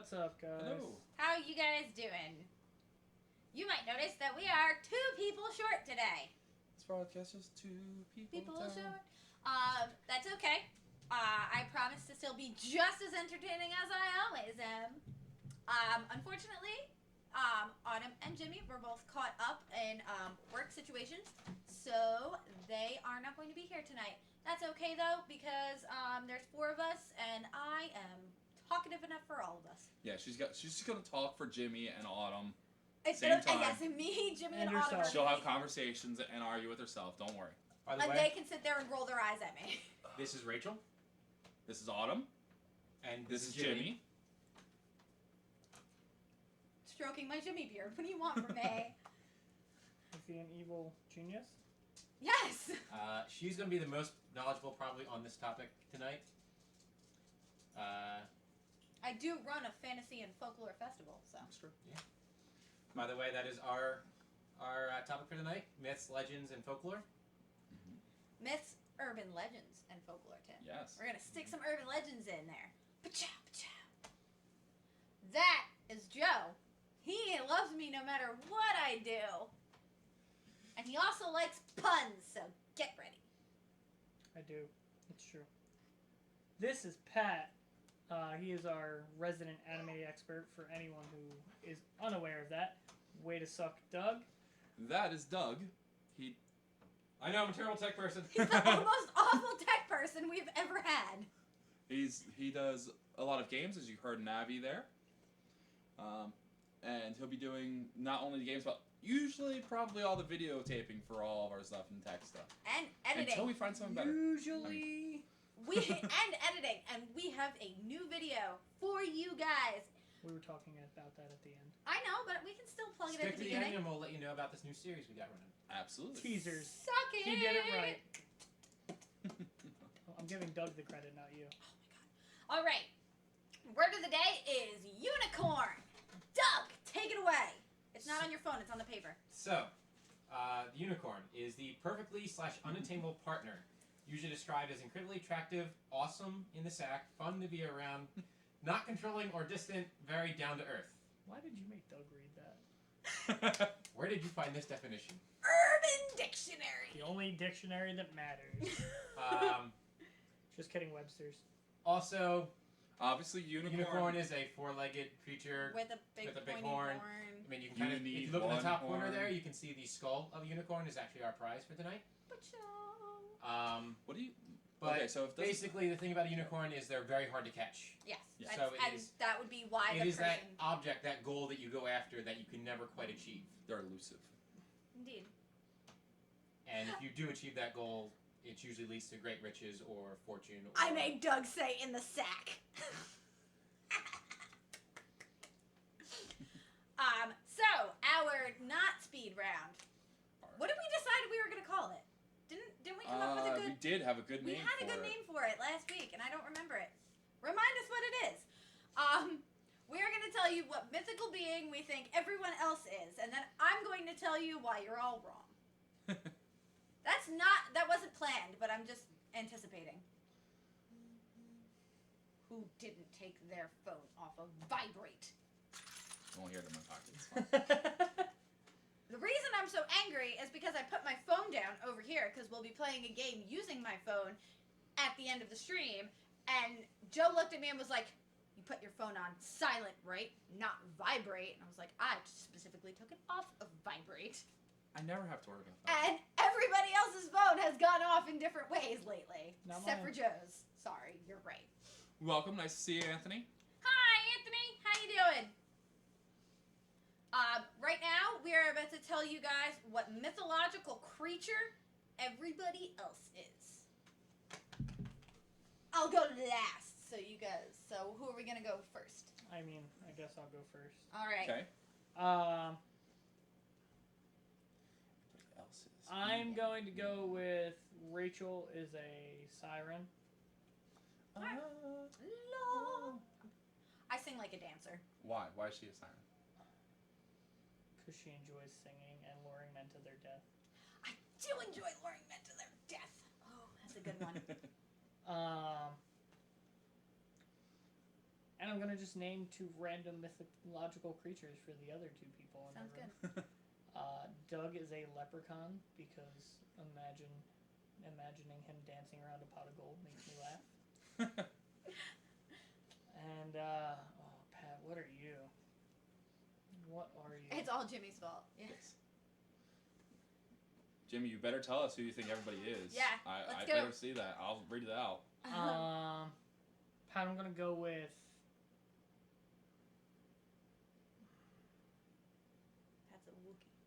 What's up, guys? Hello. How you guys doing? You might notice that we are 2 people short today. This podcast is 2 people down. Short. That's okay. I promise to still be just as entertaining as I always am. Unfortunately, Autumn and Jimmy were both caught up in work situations, so they are not going to be here tonight. That's okay though, because there's 4 of us, and I am talkative enough for all of us. Yeah, she's just gonna talk for Jimmy and Autumn. It's Same time. Yes, me, Jimmy, and And Autumn. yourself. She'll have conversations and argue with herself. Don't worry. By the And way, they can sit there and roll their eyes at me. this is Rachel, This is Autumn. and This is Jimmy. Stroking my Jimmy beard. What do you want from me? Is he an evil genius? Yes! She's going to be the most knowledgeable probably on this topic tonight. I do run a fantasy and folklore festival, so. That's true. By the way, that is our topic for tonight: myths, legends, and folklore. Myths, urban legends, and folklore, Tim. Yes. We're gonna stick some urban legends in there. Pachow, pachow. That is Joe. He loves me no matter what I do. And he also likes puns, so get ready. I do. It's true. This is Pat. He is our resident anime expert for anyone who is unaware of that. Way to suck, Doug. That is Doug. I know I'm a terrible tech person. He's the most awful tech person we've ever had. He does a lot of games, as you heard Navi there. And he'll be doing not only the games, but usually probably all the videotaping for all of our stuff and tech stuff. And editing. Until we find something better. Usually. And editing. And we have a new video for you guys. We were talking about that at the end. I know, but we can still plug it Stick at to the the end, beginning. and we'll let you know about this new series we got running. Absolutely. Teasers. Suck it! He did it right. I'm giving Doug the credit, not you. Oh my god. Alright. Word of the day is unicorn. Doug, take it away. It's not on your phone, it's on the paper. So, the unicorn is the perfectly / unattainable partner. Usually described as incredibly attractive, awesome in the sack, fun to be around, not controlling or distant, very down to earth. Why did you make Doug read that? Where did you find this definition? Urban Dictionary. The only dictionary that matters. Just kidding, Webster's. Also, Obviously, unicorn is a 4-legged creature With a big pointy horn. I mean, you can You kind of, if need you look in the one top corner horn. there, you can see the skull of a unicorn is actually our prize for tonight. What do you... But okay, so if this... basically, the thing about a unicorn is they're very hard to catch. Yes. Yeah. That's, So it and is- that would be why It the is person... that object, that goal that you go after that you can never quite achieve. They're elusive. Indeed. And if you do achieve that goal, it usually leads to great riches or fortune. Or I made Doug say in the sack. So, our not speed round. What did we decide we were going to call it? Didn't we come up with a good... We did have a good We name had a for good it. name for it last week, and I don't remember it. Remind us what it is. We are going to tell you what mythical being we think everyone else is, and then I'm going to tell you why you're all wrong. That wasn't planned, but I'm just anticipating. Who didn't take their phone off of vibrate? I won't hear it in my pockets. The reason I'm so angry is because I put my phone down over here because we'll be playing a game using my phone at the end of the stream, and Joe looked at me and was like, "You put your phone on silent, right? Not vibrate." And I was like, "I specifically took it off of vibrate." I never have to worry about that. And everybody else's phone has gone off in different ways lately, Not except mine. for Joe's. Sorry, you're right. Welcome. Nice to see you, Anthony. Hi, Anthony. How you doing? Right now, we are about to tell you guys what mythological creature everybody else is. I'll go last, so you guys. So who are we gonna go first? I mean, I guess I'll go first. All right. Okay. What else is? I'm going to go with Rachel is a siren. Lord. I sing like a dancer. Why? Why is she a siren? Because she enjoys singing and luring men to their death. I do enjoy luring men to their death. Oh, that's a good one. And I'm gonna just name 2 random mythological creatures for the other 2 people in Sounds the room. good. Doug is a leprechaun because imagining him dancing around a pot of gold makes me laugh. And Pat, what are you? What are you? It's all Jimmy's fault. Yeah. Yes. Jimmy, you better tell us who you think everybody is. Yeah, I let's go. better see that. I'll read it out. Pat, I'm gonna go with. That's a Wookiee.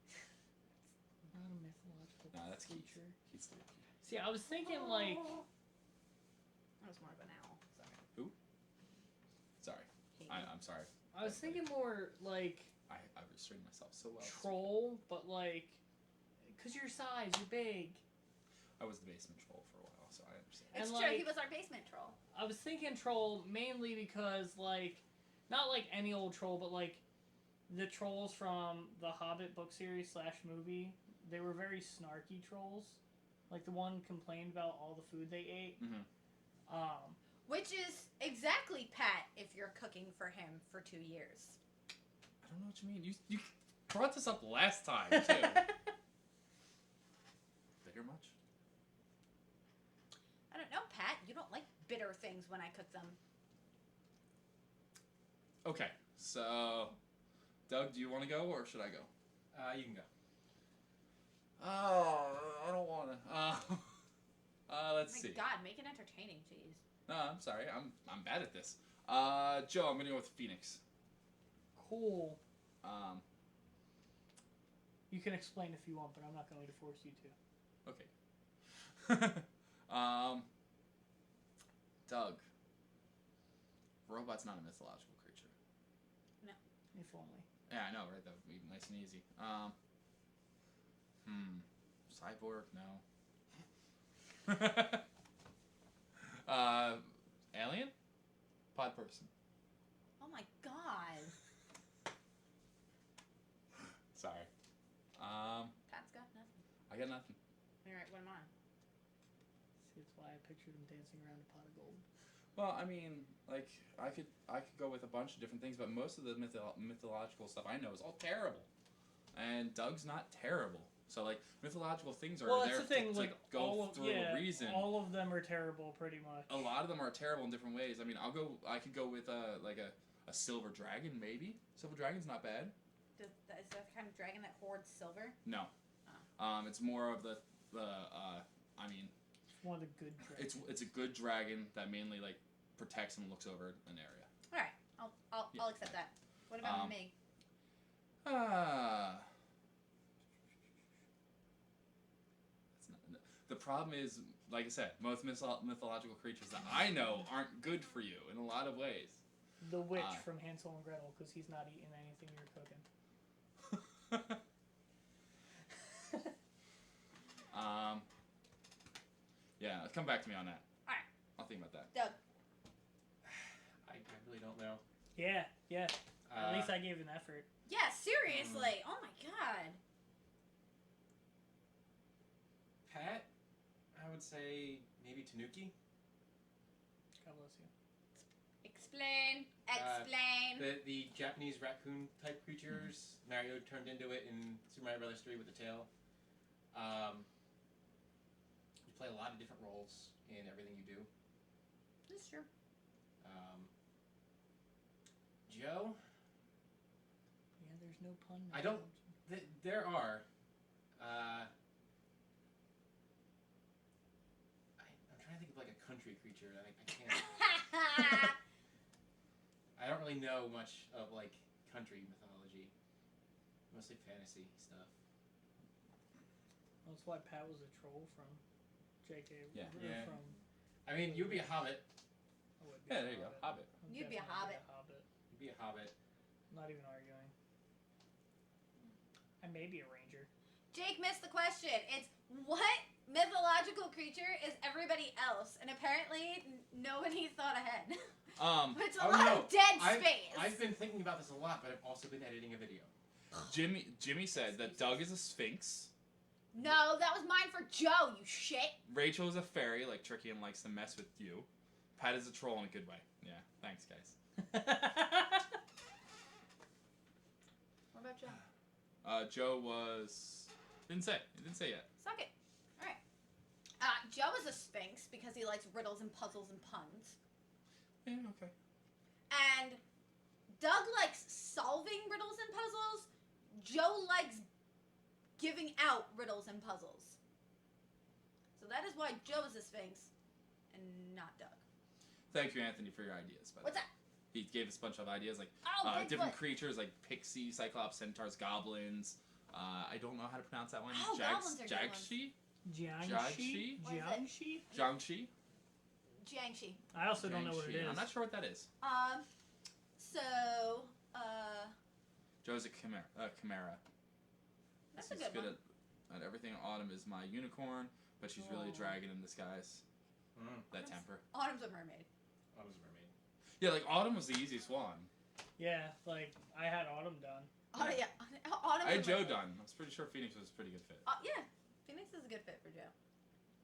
Not a mythological Nah, that's Keith. creature. Keith's the Wookiee. See, I was thinking like. That was more of an owl. Sorry. Sorry. Hate I'm sorry. I was thinking more like I restrained myself so well. troll, but like, cause your size, you're big. I was the basement troll for a while, so I understand. It's And, true. like- He was our basement troll. I was thinking troll mainly because like, not like any old troll, but like, the trolls from the Hobbit book series / movie. They were very snarky trolls, like the one complained about all the food they ate. Mhm. Which is exactly Pat if you're cooking for him for 2 years. I don't know what you mean. You brought this up last time too. Bitter much? I don't know, Pat. You don't like bitter things when I cook them. Okay, so Doug, do you want to go or should I go? You can go. Oh, I don't want to. Let's Oh my see. God, make it entertaining, jeez. No, I'm sorry. I'm bad at this. Joe, I'm gonna go with Phoenix. Cool. Um, You can explain if you want, but I'm not going to force you to. okay. Doug. Robot's not a mythological creature. If only. Yeah, I know, right? That would be nice and easy. Cyborg, no. Alien? Pod person. Oh my God. Sorry. Pat's got nothing. I got nothing. Alright, what am I? See, that's why I pictured him dancing around a pot of gold. Well, I mean, like I could go with a bunch of different things, but most of the mythological stuff I know is all terrible, and Doug's not terrible. So like mythological things are Well, there that's the thing. to Like go all of, through a reason. all of them are terrible, pretty much. A lot of them are terrible in different ways. I mean, I could go with like a silver dragon, maybe. Silver dragon's not bad. Is that the kind of dragon that hoards silver? No. It's more of the I mean, It's one of the good dragons. it's a good dragon that mainly like protects and looks over an area. Alright, I'll accept that. What about me? The problem is, like I said, most mythological creatures that I know aren't good for you in a lot of ways. The witch from Hansel and Gretel, because he's not eating anything you're cooking. Yeah, come back to me on that. Alright. I'll think about that. Doug. I really don't know. Yeah. At least I gave an effort. Yeah, seriously. Oh my God. Pat, I would say maybe Tanuki. God bless you. Explain. Explain. The Japanese raccoon type creatures. Mario turned into it in Super Mario Bros. 3 with the tail. You play a lot of different roles in everything you do. That's true. Joe, Yeah, there's no pun. I don't- there are. I'm trying to think of like a country creature. I can't. I don't really know much of like country mythology. Mostly fantasy stuff. That's why Pat was a troll from J.K. Yeah. or Yeah. From, I mean, you'd be a hobbit. I would be Yeah, a there you go. Hobbit. I'm You'd be a definitely hobbit. You'd be a hobbit. Not even arguing. I may be a ranger. Jake missed the question. It's what mythological creature is everybody else? And apparently nobody thought ahead. It's a Oh, lot no. of dead space. I've been thinking about this a lot, but I've also been editing a video. Jimmy said that Doug is a sphinx. No, that was mine for Joe, you shit. Rachel is a fairy, like Tricky and likes to mess with you. Pat is a troll in a good way. Yeah. Thanks, guys. What about Joe? Joe was didn't say. He didn't say yet. Suck it. All right. Joe is a sphinx because he likes riddles and puzzles and puns. Yeah. Okay. And Doug likes solving riddles and puzzles. Joe likes giving out riddles and puzzles. So that is why Joe is a sphinx and not Doug. Thank you, Anthony, for your ideas. By the What's way. that? He gave us a bunch of ideas, like Oh, different Bigfoot. creatures, like pixie, cyclops, centaurs, goblins. I don't know how to pronounce that one. Oh, goblins are good ones. Jagshi? Jiangshi? What is it? Jiangshi? Jiangshi? Jiangshi. I also don't know what it Jiangshi. is. I'm not sure what that is. So, Joe's a chimera. that's a She's good one. at everything. Autumn is my unicorn, but she's really a Oh. dragon in disguise. That Autumn's- temper. Autumn's a mermaid. I was a mermaid. Yeah, like Autumn was the easiest one. Yeah, like, I had Autumn done. Oh, yeah. Autumn's I had a Joe mermaid. done. I was pretty sure Phoenix was a pretty good fit. Yeah. Phoenix is a good fit for Joe.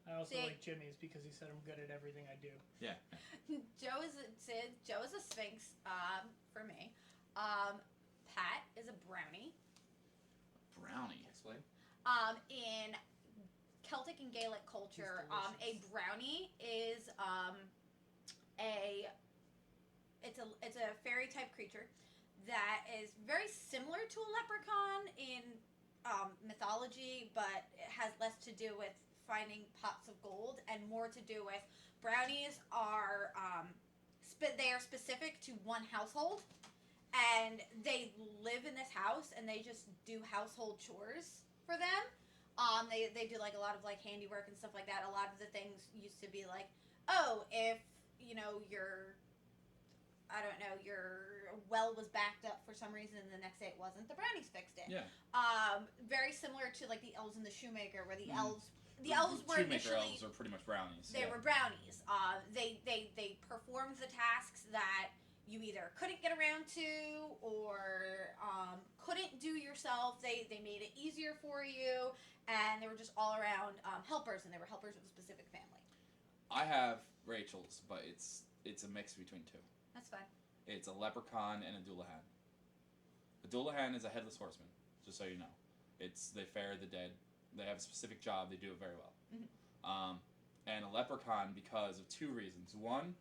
I also See- like Jimmy's because he said I'm good at everything I do. Yeah. Joe is a sphinx. For me. Pat is a brownie. Brownie. Explain. In Celtic and Gaelic culture, It's a brownie is it's a fairy type creature that is very similar to a leprechaun in mythology, but it has less to do with finding pots of gold and more to do with brownies are they are specific to one household, and they live in this house and they just do household chores for them. They do like a lot of like handiwork and stuff like that. A lot of the things used to be like, oh, if your well was backed up for some reason and the next day it wasn't, the brownies fixed it. Yeah. Very similar to like the elves and the shoemaker, where the Mhm. elves were Shoemaker initially elves are pretty much brownies. they were brownies. They performed the tasks that you either couldn't get around to or couldn't do yourself. They made it easier for you, and they were just all around helpers, and they were helpers of a specific family. I have Rachel's, but it's a mix between two. That's fine. It's a leprechaun and a doulahan. A doulahan is a headless horseman, just so you know. They ferry the dead. They have a specific job. They do it very well. Mhm. And a leprechaun because of two reasons. One,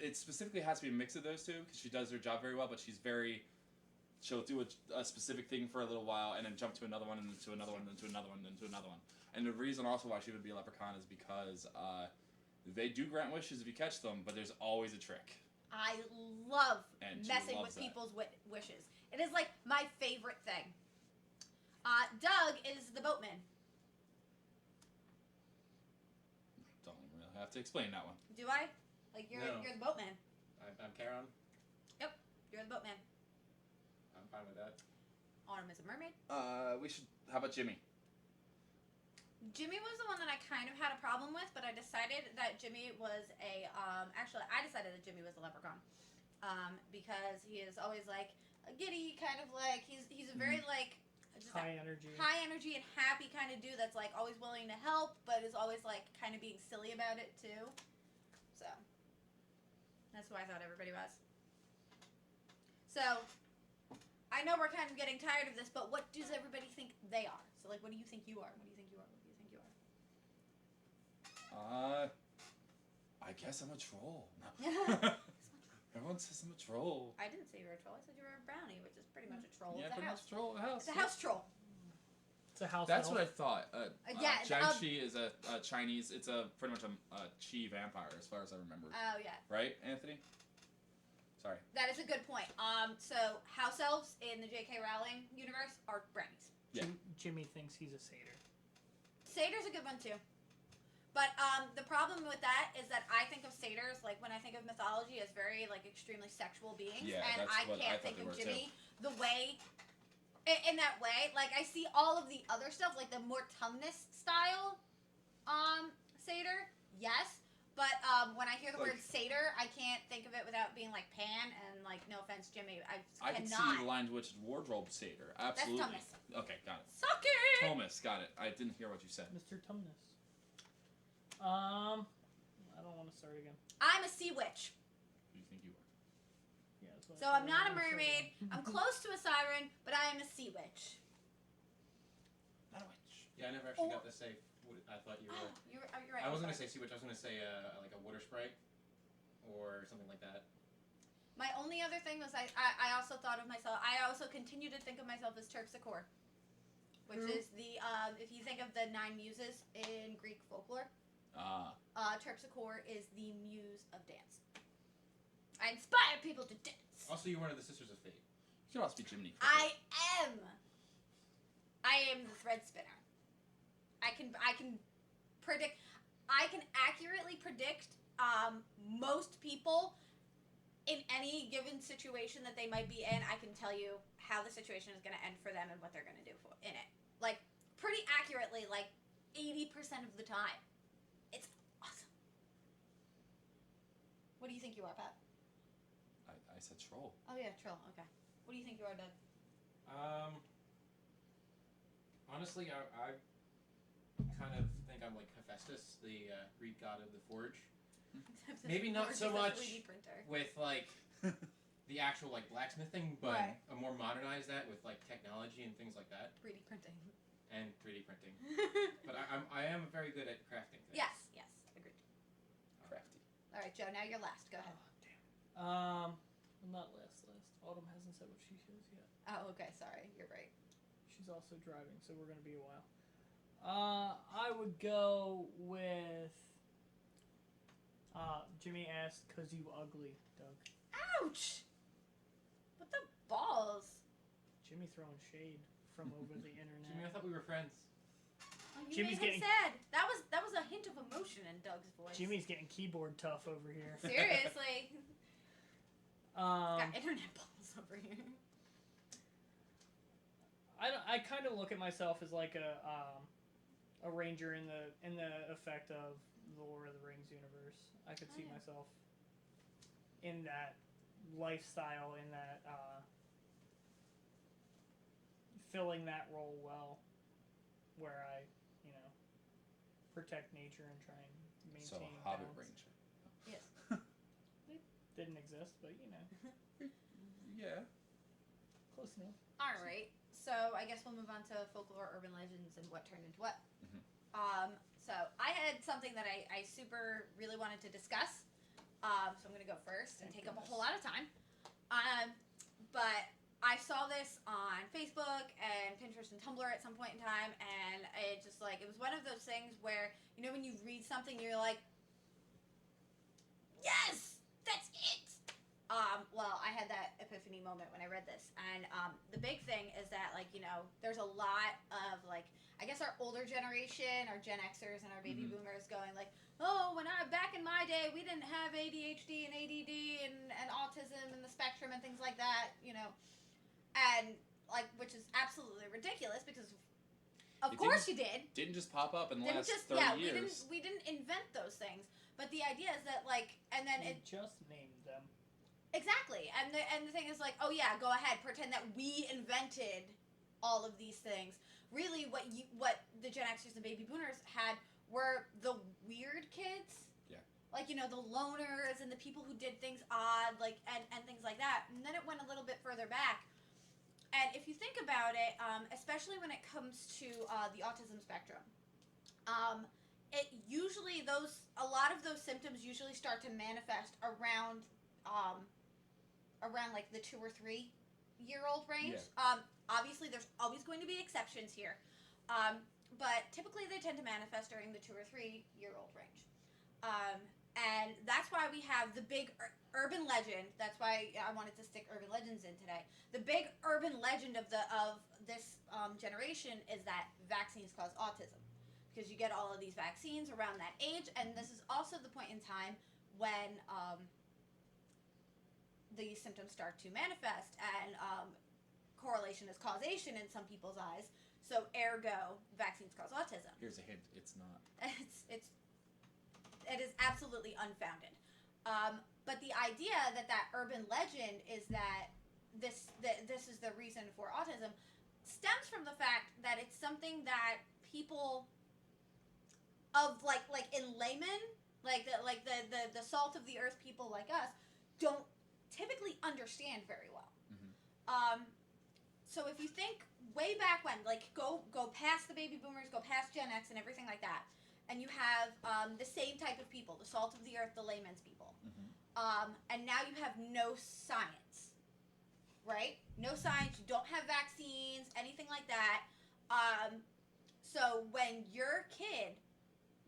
it specifically has to be a mix of those two because she does her job very well, but she'll do a specific thing for a little while and then jump to another one and then to another one and then to another one and then to another one. And the reason also why she would be a leprechaun is because they do grant wishes if you catch them, but there's always a trick. I love And she messing loves with that. people's wishes. It is like my favorite thing. Doug is the boatman. Don't really have to explain that one. Do I? Like you're No. the boatman. I'm Karen. You're the boatman. I'm fine with that. Autumn is a mermaid. How about Jimmy? Jimmy was the one that I kind of had a problem with, but I decided that Jimmy was I decided that Jimmy was a leprechaun. Because he is always like a giddy kind of like he's a very like just a High energy. high energy and happy kind of dude that's like always willing to help, but is always like kind of being silly about it too. So that's who I thought everybody was. So I know we're kind of getting tired of this, but what does everybody think they are? So like, what do you think you are? What do you think you are? What do you think you are? I guess I'm a troll. I Everyone says I'm a troll. didn't say you were a troll. I said you were a brownie, which is pretty much a troll. Yeah, It's a pretty house. much troll. A house. It's a house troll. It's a house That's elf. what I thought. Yeah, Jiangshi is a Chinese. It's pretty much a chi vampire, as far as I remember. Oh yeah, Right, Anthony? Sorry. that is a good point. So house elves in the J.K. Rowling universe are brownies. Yeah. Jimmy thinks he's a satyr. Satyr's a good one too. But the problem with that is that I think of satyrs, like when I think of mythology, as very like extremely sexual beings, Yeah, and that's I what I can't thought think they of were, Jimmy the way, in that way. Like I see all of the other stuff, like the more tumnus style, satyr, yes. But when I hear the word Like- satyr, I can't think of it without being like Pan and like no offense, Jimmy, I I can cannot. see the Lion Witch's wardrobe satyr. Absolutely. Thomas. Okay, got it. Suck it. Thomas, got it. I didn't hear what you said. Mr. Tumnus. I don't want to start again. I'm a sea witch. Who do you think you are? Yeah, that's what So I I'm not a was gonna mermaid. say. I'm close to a siren, but I am a sea witch. Not a witch. Yeah, I never actually got to say what I thought you were. You're right. I I'm wasn't gonna sorry. say sea witch. I was gonna say like a water sprite or something like that. My only other thing was I also thought of myself. I also continue to think of myself as Terpsichore, which Who? is the if you think of the 9 muses in Greek folklore, Terpsichore is the muse of dance. I inspire people to dance. Also, you're one of the Sisters of Fate. You could also be Jiminy. I am the thread spinner. I can predict. I can accurately predict most people in any given situation that they might be in. I can tell you how the situation is going to end for them and what they're going to do in it. Like pretty accurately, like 80% of the time. It's awesome. What do you think you are, Pat? I said troll. Oh yeah, troll. Okay. What do you think you are, Doug? Honestly, I kind of think I'm like Hephaestus, the Greek god of the forge. Maybe not so much 3D printer. with like the actual like blacksmithing, but Right. a more modernized that with like technology and things like that, 3D printing. and 3D printing. But I am very good at crafting things. Yes, agreed. Crafty. All right, Joe. Now you're last. Go ahead. Oh, damn. I'm not last. Autumn hasn't said what she is yet. Oh, okay. Sorry, you're right. She's also driving, so we're gonna be a while. I would go with. Jimmy asked, "Cause you ugly, Doug." Ouch! What the balls? Jimmy throwing shade from over the Jimmy, I internet. thought we were friends. Oh, you Jimmy's made him getting- sad. That was a hint of emotion in Doug's voice. Jimmy's getting keyboard tough over here. Seriously. Got internet balls over here. I kind of look at myself as like a ranger in the effect of the Lord of the Rings universe. I could see yeah. myself in that lifestyle, in that filling that role well, where I protect nature and try and So maintain Hobbit balance. Ranger. Yes. Didn't exist, but Yeah. close enough. All right. So I guess we'll move on to folklore, urban legends, and what turned into what. Mhm. So I had something that I super really wanted to discuss. So I'm gonna go first and Thank take up a goodness. whole lot of time. But I saw this on Facebook and Pinterest and Tumblr at some point in time, and it just like it was one of those things where when you read something you're like, yes, that's it. Well, I had that epiphany moment when I read this, and the big thing is that there's a lot of I guess our older generation, our Gen Xers and our baby Mhm. boomers going like, oh, back in my day we didn't have ADHD and ADD and autism and the spectrum and things like that, and which is absolutely ridiculous because of It course you did. Didn't just pop up in the Didn't last just 30 years. we didn't invent those things, but the idea is that and then We it just named them. exactly, and the thing is oh yeah, go ahead, pretend that we invented all of these things. Really, what the Gen Xers and baby boomers had were the weird kids. Yeah. The loners and the people who did things odd, and things like that. And then it went a little bit further back. And if you think about it, especially when it comes to the autism spectrum, it usually a lot of those symptoms usually start to manifest around the 2 or 3 year old range. Yeah. Obviously, there's always going to be exceptions here, but typically they tend to manifest during the 2 or 3 year old range, and that's why we have the big urban legend. That's why I wanted to stick urban legends in today. The big urban legend of this generation is that vaccines cause autism, because you get all of these vaccines around that age, and this is also the point in time when these symptoms start to manifest, and correlation is causation in some people's eyes. So ergo, vaccines cause autism. Here's a hint. It's not. It is absolutely unfounded. But the idea that urban legend is that this is the reason for autism stems from the fact that it's something that people of in layman, the salt of the earth people like us don't typically understand very well. So if you think way back when, like go past the baby boomers, go past Gen X and everything like that, and you have the same type of people, the salt of the earth, the layman's people, and now you have no science, right? No science. You don't have vaccines, anything like that. So when your kid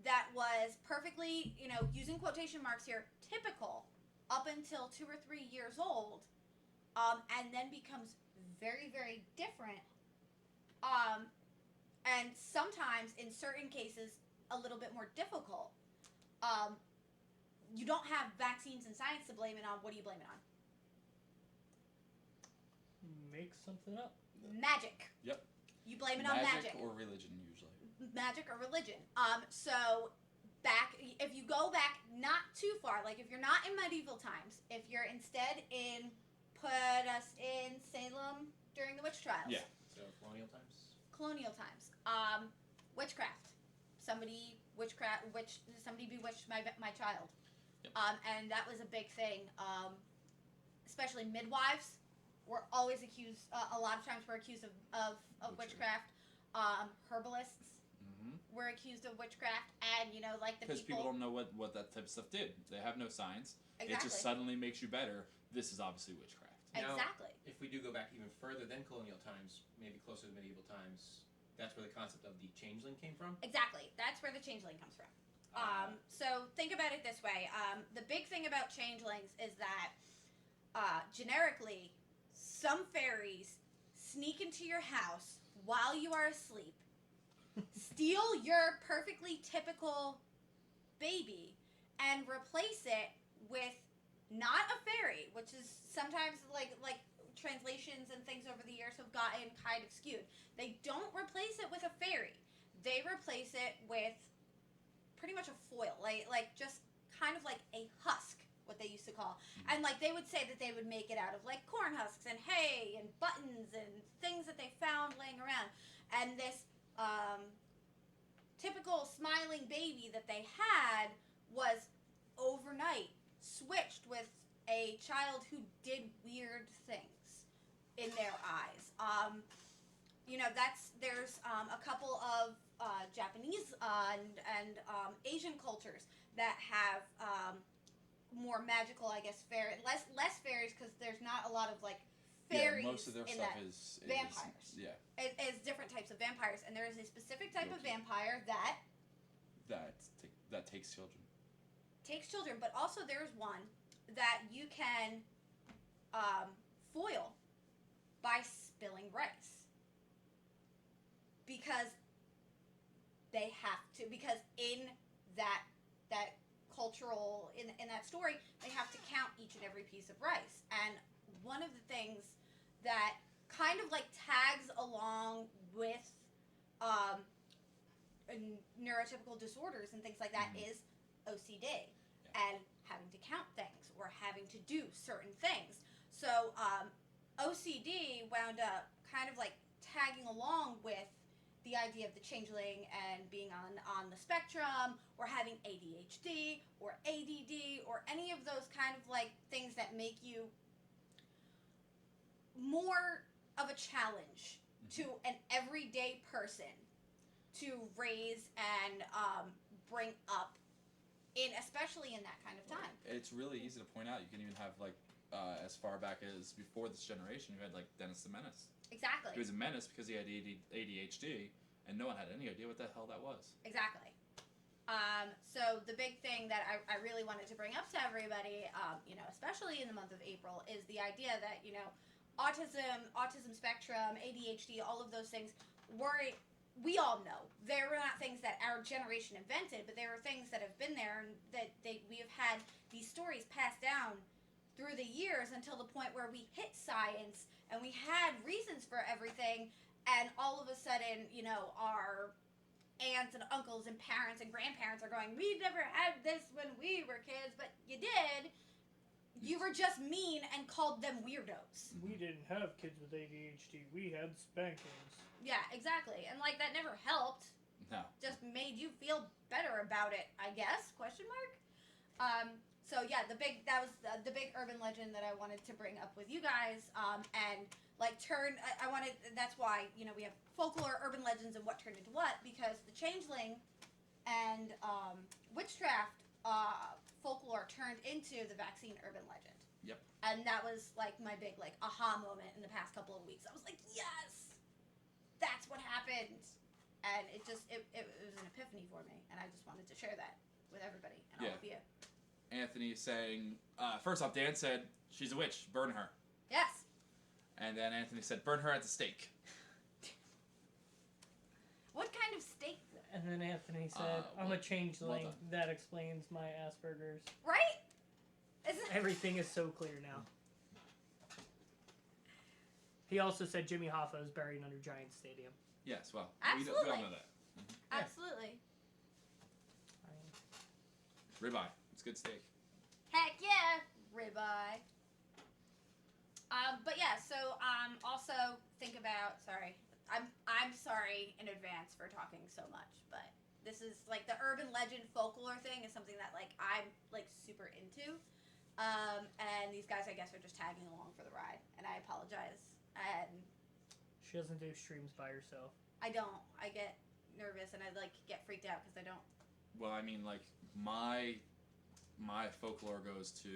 that was perfectly, using quotation marks here, typical up until 2 or 3 years old, and then becomes very, very different, and sometimes in certain cases a little bit more difficult. You don't have vaccines and science to blame it on. What do you blame it on? Make something up. Magic. Yep. You blame it on magic. Or religion, usually. Magic or religion. So if you go back not too far, like if you're not in medieval times, if you're instead put us in Salem during the witch trials. Yeah. So colonial times. Colonial times. Witchcraft. Somebody bewitched my child. Yep. And that was a big thing. Especially midwives were always accused. A lot of times were accused of witchcraft. Herbalists were accused of witchcraft, and like the because people don't know what that type of stuff did. They have no science. Exactly. It just suddenly makes you better. This is obviously witchcraft. Now, Exactly. if we do go back even further than colonial times, maybe closer to medieval times, that's where the concept of the changeling came from. Exactly. That's where the changeling comes from. So think about it this way. The big thing about changelings is that generically, some fairies sneak into your house while you are asleep, steal your perfectly typical baby, and replace it with not a fairy, which is sometimes like translations and things over the years have gotten kind of skewed. They don't replace it with a fairy. They replace it with pretty much a foil, like just kind of like a husk, what they used to call. And like they would say that they would make it out of like corn husks and hay and buttons and things that they found laying around. And this typical smiling baby that they had was overnight switched with a child who did weird things in their eyes. There's a couple of Japanese and Asian cultures that have more magical, I guess, less fairies, because there's not a lot of like fairies. Yeah, most of their in stuff that. is Vampires. Yeah. It's different types of vampires, and there is a specific type of Okay. vampire that That takes children. takes children, but also there's one that you can foil by spilling rice, because they have to, because in that cultural, in that story, they have to count each and every piece of rice. And one of the things that kind of like tags along with neurotypical disorders and things like that is OCD, and having to count things or having to do certain things. So OCD wound up kind of like tagging along with the idea of the changeling and being on the spectrum, or having ADHD or ADD or any of those kind of like things that make you more of a challenge to an everyday person to raise and bring up, especially in that kind of time. It's really easy to point out. You can even have like as far back as before this generation, you had like Dennis the Menace. Exactly. He was a menace because he had ADHD, and no one had any idea what the hell that was. Exactly. So the big thing that I really wanted to bring up to everybody, especially in the month of April, is the idea that, autism spectrum, ADHD, all of those things we all know. They were not things that our generation invented, but they were things that have been there, and that we have had these stories passed down through the years until the point where we hit science and we had reasons for everything, and all of a sudden, our aunts and uncles and parents and grandparents are going, we never had this when we were kids, but you did. You were just mean and called them weirdos. We didn't have kids with ADHD. We had spankings. Yeah, exactly. And like that never helped. No. Just made you feel better about it, I guess? ? So yeah, that was the big urban legend that I wanted to bring up with you guys, and like I wanted. That's why we have folklore, urban legends, and what turned into what, because the changeling and witchcraft folklore turned into the vaccine urban legend. Yep. And that was like my big like aha moment in the past couple of weeks. I was like, yes, that's what happened, and it was an epiphany for me, and I just wanted to share that with everybody and all of you. Anthony saying, first off, Dan said, she's a witch, burn her. Yes. And then Anthony said, burn her at the stake. What kind of steak? And then Anthony said, I'm a changeling. well That explains my Asperger's. Right? Everything is so clear now. He also said Jimmy Hoffa is buried under Giant Stadium. Yes, well, Absolutely. we all know that. Mm-hmm. Absolutely. Ribeye. It's good steak. Heck yeah, ribeye. But yeah, so also think about. Sorry, I'm sorry in advance for talking so much, but this is like the urban legend folklore thing is something that like I'm like super into, and these guys I guess are just tagging along for the ride, and I apologize. And she doesn't do streams by herself. I don't. I get nervous and I like get freaked out because I don't. Well, I mean, like my folklore goes to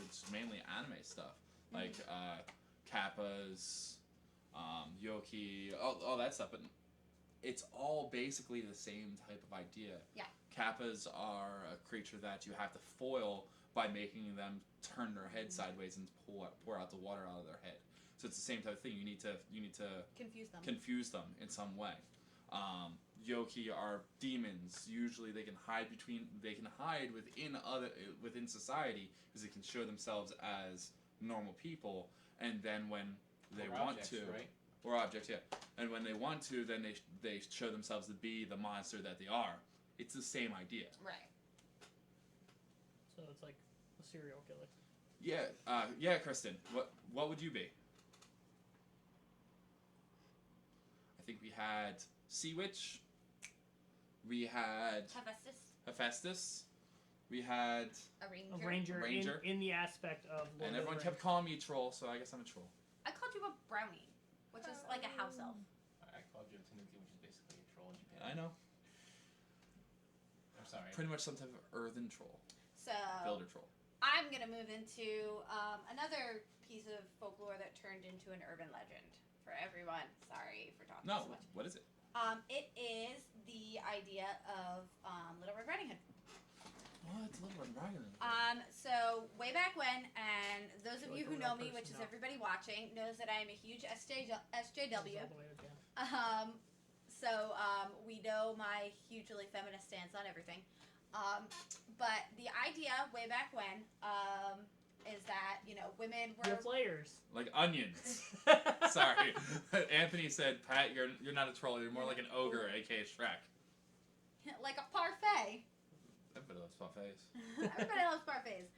it's mainly anime stuff, like kappas, yoki, all that stuff, but it's all basically the same type of idea. Yeah. Kappas are a creature that you have to foil by making them turn their head sideways and pour out the water out of their head. So it's the same type of thing. You need to confuse them in some way. Yoki are demons. Usually they can hide within society because they can show themselves as normal people, and then when they want objects, to, right? or objects, yeah, and when they want to, then they show themselves to be the monster that they are. It's the same idea. Right. So it's like a serial killer. Yeah, Kristen. What would you be? I think we had Sea Witch. We had Hephaestus. We had A A ranger. Ranger. In the aspect of Lord and of everyone the kept calling me a troll, so I guess I'm a troll. I called you a brownie, which is like a house elf. I called you a tanuki, which is basically a troll in Japan. I know. I'm sorry. Pretty much some type of earthen troll. So Builder troll. I'm gonna move into another piece of folklore that turned into an urban legend for everyone. Sorry for talking so much. What is it? It is the idea of Little Red Riding Hood. What? Little Red Riding Hood. So way back when, and those of Like you a who real know me, person which is now. everybody watching, knows that I am a huge SJW. All the way down. We know my hugely feminist stance on everything. But the idea way back when is that women You were have layers. Like onions. Sorry. Anthony said, Pat, you're not a troll. You're more like an ogre, aka Shrek. like a parfait. Everybody loves buffets. Everybody loves parfaits.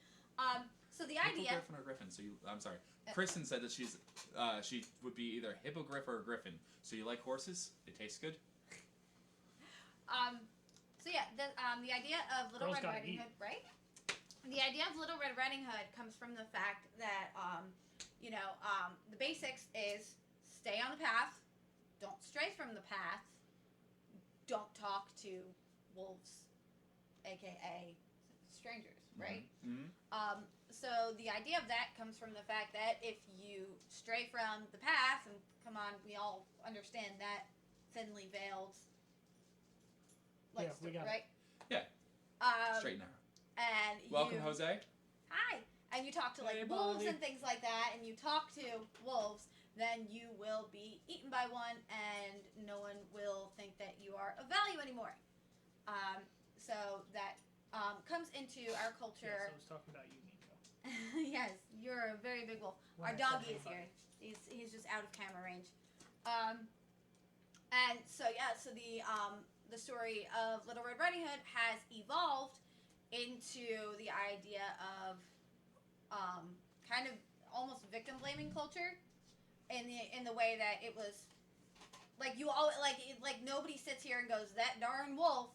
So the idea. Hippogriff or Griffin. I'm sorry. Kristen said that she would be either hippogriff or a griffin. So you like horses? They taste good. So yeah, the idea of Little Girls Red gotta Riding eat. Hood, right? The idea of Little Red Riding Hood comes from the fact that the basics is stay on the path, don't stray from the path, don't talk to wolves, aka strangers, right? Mm-hmm. So the idea of that comes from the fact that if you stray from the path, and come on, we all understand that thinly veiled, Yeah, we got it. right? Yeah. Straight and narrow. And Welcome, you, Jose. Hi. And you talk to like Hey, wolves buddy. and things like that, and you talk to wolves, then you will be eaten by one, and no one will think that you are of value anymore. So that comes into our Yes, culture. I was talking about you, Nico. Yes, you're a very big wolf. When Our I said doggy hey, is buddy. here. He's just out of camera range. And so yeah, so the story of Little Red Riding Hood has evolved into the idea of kind of almost victim blaming culture in the way that it was like you all like nobody sits here and goes that darn wolf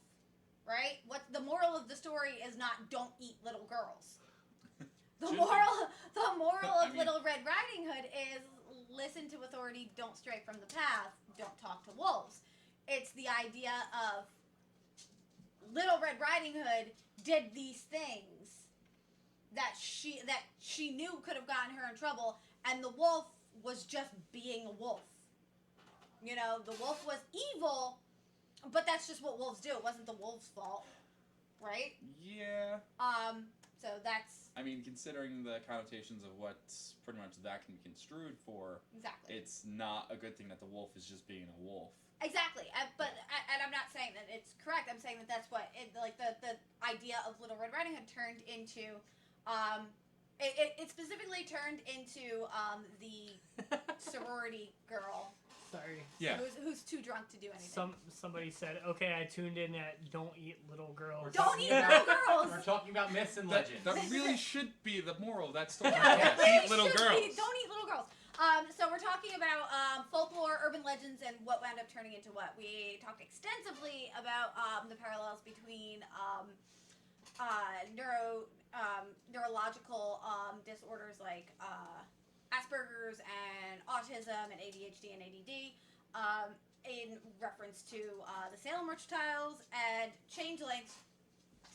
right? What the moral of the story is not don't eat little girls. The Should be. moral I of mean- Little Red Riding Hood is listen to authority, don't stray from the path, don't talk to wolves. It's the idea of Little Red Riding Hood did these things that she knew could have gotten her in trouble, and the wolf was just being a wolf. You know, the wolf was evil, but that's just what wolves do. It wasn't the wolf's fault, right? Yeah. So that's I mean, considering the connotations of what pretty much that can be construed for, exactly. it's not a good thing that the wolf is just being a wolf. Exactly, but and I'm not saying that it's correct. I'm saying that that's what the idea of Little Red Riding Hood turned into. It specifically turned into the sorority girl. Sorry. Yeah. Who's too drunk to do anything. Somebody said, okay, I tuned in at don't eat little girls. Don't eat little girls. We're talking about myths and That, legends. that really should be the moral of that story. Yes. Really Eat little should girls. be, don't eat little girls. So we're talking about folklore, urban legends, and what wound up turning into what. We talked extensively about the parallels between neurological disorders like Asperger's and autism and ADHD and ADD, in reference to the Salem witch trials and changelings.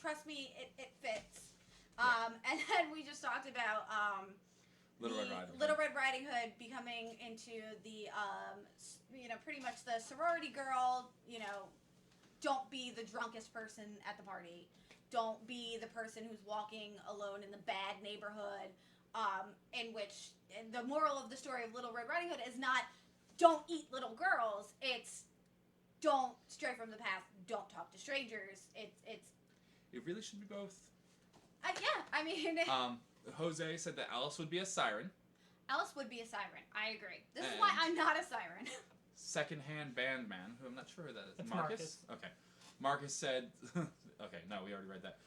Trust me, it fits. And then we just talked about Little Red Riding Hood becoming into the, pretty much the sorority girl, don't be the drunkest person at the party. Don't be the person who's walking alone in the bad neighborhood, in which the moral of the story of Little Red Riding Hood is not don't eat little girls. It's don't stray from the path. Don't talk to strangers. It really should be both. Yeah, I mean... Jose said that Alice would be a siren. Alice would be a siren. I agree. This is And- why I'm not a siren. Secondhand band man, who I'm not sure who that is. That's Marcus? Okay. Marcus said... okay, no, we already read that.